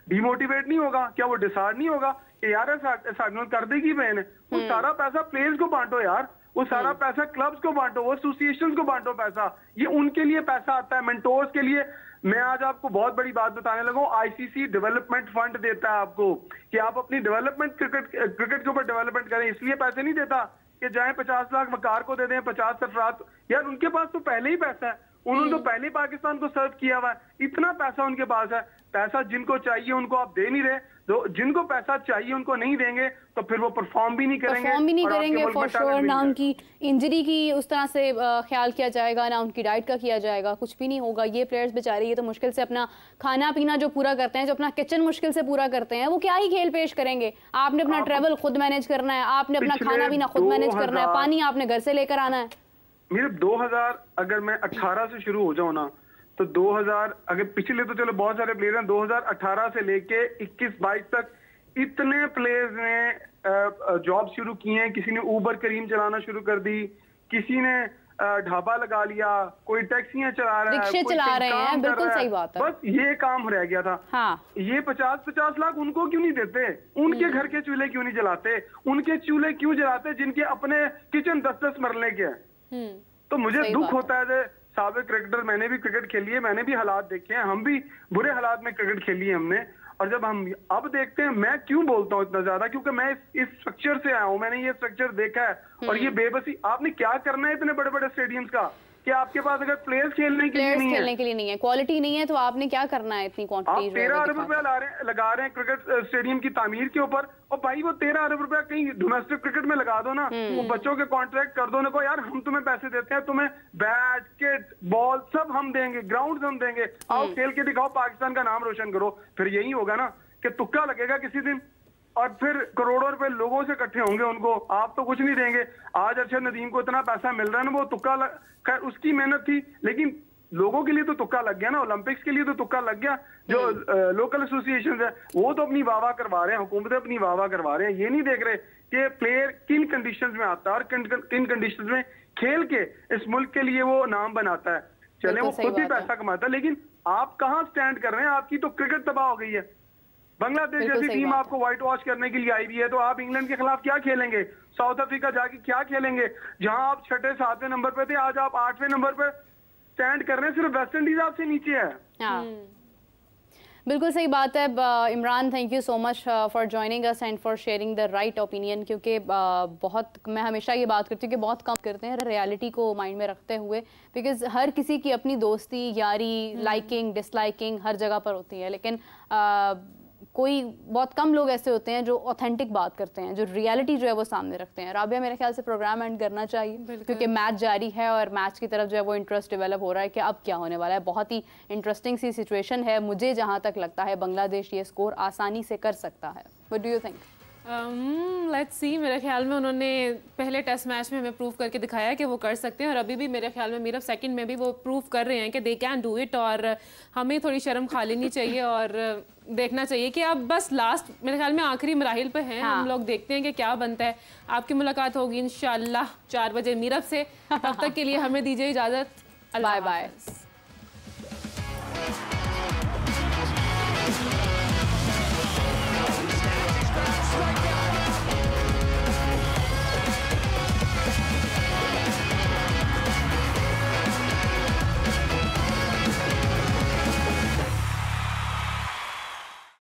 डिमोटिवेट नहीं होगा? क्या वो डिसार्ड नहीं होगा कि यार कर देगी बहन है? वो सारा पैसा प्लेयर्स को बांटो यार, वो सारा पैसा क्लब्स को बांटो, वो एसोसिएशंस को बांटो पैसा। ये उनके लिए पैसा आता है, मेंटोर्स के लिए। मैं आज आपको बहुत बड़ी बात बताने लगा हूं, आईसीसी डेवलपमेंट फंड देता है आपको कि आप अपनी डेवलपमेंट क्रिकेट के ऊपर डेवलपमेंट करें। इसलिए पैसे नहीं देता कि जाएं 50 लाख वकार को दे दें, 50 सरफराज। यार उनके पास तो पहले ही पैसा है, उन्होंने तो पहले पाकिस्तान को सर्व किया हुआ है, इतना पैसा उनके पास है। पैसा जिनको चाहिए उनको आप दे नहीं रहे, तो जिनको पैसा चाहिए उनको नहीं देंगे, तो फिर वो परफॉर्म भी नहीं करेंगे, फॉर श्योर। ना उनकी इंजरी की उस तरह से ख्याल किया जाएगा, ना उनकी डाइट का किया जाएगा, कुछ भी नहीं होगा। ये प्लेयर्स बेचारे ये तो मुश्किल से अपना खाना पीना जो पूरा करते हैं, जो अपना किचन मुश्किल से पूरा करते हैं, वो क्या ही खेल पेश करेंगे? आपने अपना ट्रेवल खुद मैनेज करना है, आपने अपना खाना पीना खुद मैनेज करना है, पानी आपने घर से लेकर आना है। मेरे 2000 अगर मैं 18 से शुरू हो जाऊं ना, तो 2000 अगर पिछले तो चलो बहुत सारे प्लेयर हैं, 2018 से लेके 21-22 तक इतने प्लेयर्स ने जॉब शुरू की हैं, किसी ने ऊबर करीम चलाना शुरू कर दी, किसी ने ढाबा लगा लिया, कोई टैक्सियां चला रहा है, रिक्शे चला रहे हैं, बिल्कुल सही बात है। बस ये काम रह गया था। हाँ। ये 50-50 लाख उनको क्यों नहीं देते? उनके घर के चूल्हे क्यों नहीं जलाते? उनके चूल्हे क्यों जलाते जिनके अपने किचन 10-10 मरले के हैं? तो मुझे दुख होता है। साबिक क्रिकेटर, मैंने भी क्रिकेट खेली है, मैंने भी हालात देखे हैं, हम भी बुरे हालात में क्रिकेट खेली है हमने। और जब हम अब देखते हैं, मैं क्यों बोलता हूँ इतना ज्यादा, क्योंकि मैं इस स्ट्रक्चर से आया हूँ, मैंने ये स्ट्रक्चर देखा है। और ये बेबसी, आपने क्या करना है इतने बड़े बड़े स्टेडियम्स का कि आपके पास अगर प्लेयर्स खेलने के लिए नहीं है, क्वालिटी नहीं है, तो आपने क्या करना है इतनी क्वांटिटी? आप 13 अरब रुपया लगा रहे हैं क्रिकेट स्टेडियम की तामीर के ऊपर, और भाई वो 13 अरब रुपया कहीं डोमेस्टिक क्रिकेट में लगा दो ना, वो बच्चों के कॉन्ट्रैक्ट कर दो, उनको यार हम तुम्हें पैसे देते हैं, तुम्हें बैट किट बॉल सब हम देंगे, ग्राउंड हम देंगे, आओ खेल के दिखाओ, पाकिस्तान का नाम रोशन करो। फिर यही होगा ना कि तुक्का लगेगा किसी दिन, और फिर करोड़ों रुपए लोगों से इकट्ठे होंगे, उनको आप तो कुछ नहीं देंगे। आज अरशद नदीम को इतना पैसा मिल रहा है ना, वो तुक्का खैर उसकी मेहनत थी, लेकिन लोगों के लिए तो तुक्का लग गया ना, ओलंपिक्स के लिए तो तुक्का लग गया। जो लोकल एसोसिएशन है वो तो अपनी वाहवाह करवा रहे हैं, हुकूमतें अपनी वाहवाह करवा रहे हैं, ये नहीं देख रहे कि प्लेयर किन कंडीशंस में आता है और किन कंडीशंस में खेल के इस मुल्क के लिए वो नाम बनाता है। चले वो खुद भी पैसा कमाता है, लेकिन आप कहाँ स्टैंड कर रहे हैं? आपकी तो क्रिकेट तबाह हो गई है। बांग्लादेश जैसी टीम आपको व्हाइट वॉश करने के लिए आई हुई है, तो आप इंग्लैंड के खिलाफ क्या खेलेंगे? साउथ अफ्रीका जाके क्या खेलेंगे? जहां आप 6-7वें नंबर पे थे, आज आप 8वें नंबर पे स्टैंड कर रहे हैं, सिर्फ वेस्ट इंडीज आपसे नीचे है। हाँ। बिल्कुल सही बात है। Imran, thank you so much for joining us and for sharing the right opinion, क्योंकि बहुत, मैं हमेशा ये बात करती हूँ कि बहुत कम करते हैं रियलिटी को माइंड में रखते हुए, बिकॉज हर किसी की अपनी दोस्ती, यारी, लाइकिंग, डिसलाइकिंग हर जगह पर होती है, लेकिन कोई बहुत कम लोग ऐसे होते हैं जो ऑथेंटिक बात करते हैं, जो रियलिटी जो है वो सामने रखते हैं। राबिया, मेरे ख्याल से प्रोग्राम एंड करना चाहिए, क्योंकि मैच जारी है और मैच की तरफ जो है वो इंटरेस्ट डेवलप हो रहा है कि अब क्या होने वाला है। बहुत ही इंटरेस्टिंग सी सिचुएशन है। मुझे जहाँ तक लगता है बांग्लादेश ये स्कोर आसानी से कर सकता है। What do you think? Let's see, मेरे ख्याल में उन्होंने पहले टेस्ट मैच में हमें प्रूव करके दिखाया कि वो कर सकते हैं, और अभी भी मेरे ख्याल में मेरा सेकंड में भी वो प्रूव कर रहे हैं कि दे कैन डू इट। और हमें थोड़ी शर्म खा लेनी चाहिए और देखना चाहिए कि अब बस लास्ट, मेरे ख्याल में आखिरी मराहिल पे हैं। हम लोग देखते हैं कि क्या बनता है। आपकी मुलाकात होगी इंशाल्लाह 4 बजे मीरब से। तब तक के लिए हमें दीजिए इजाज़त। Bye bye.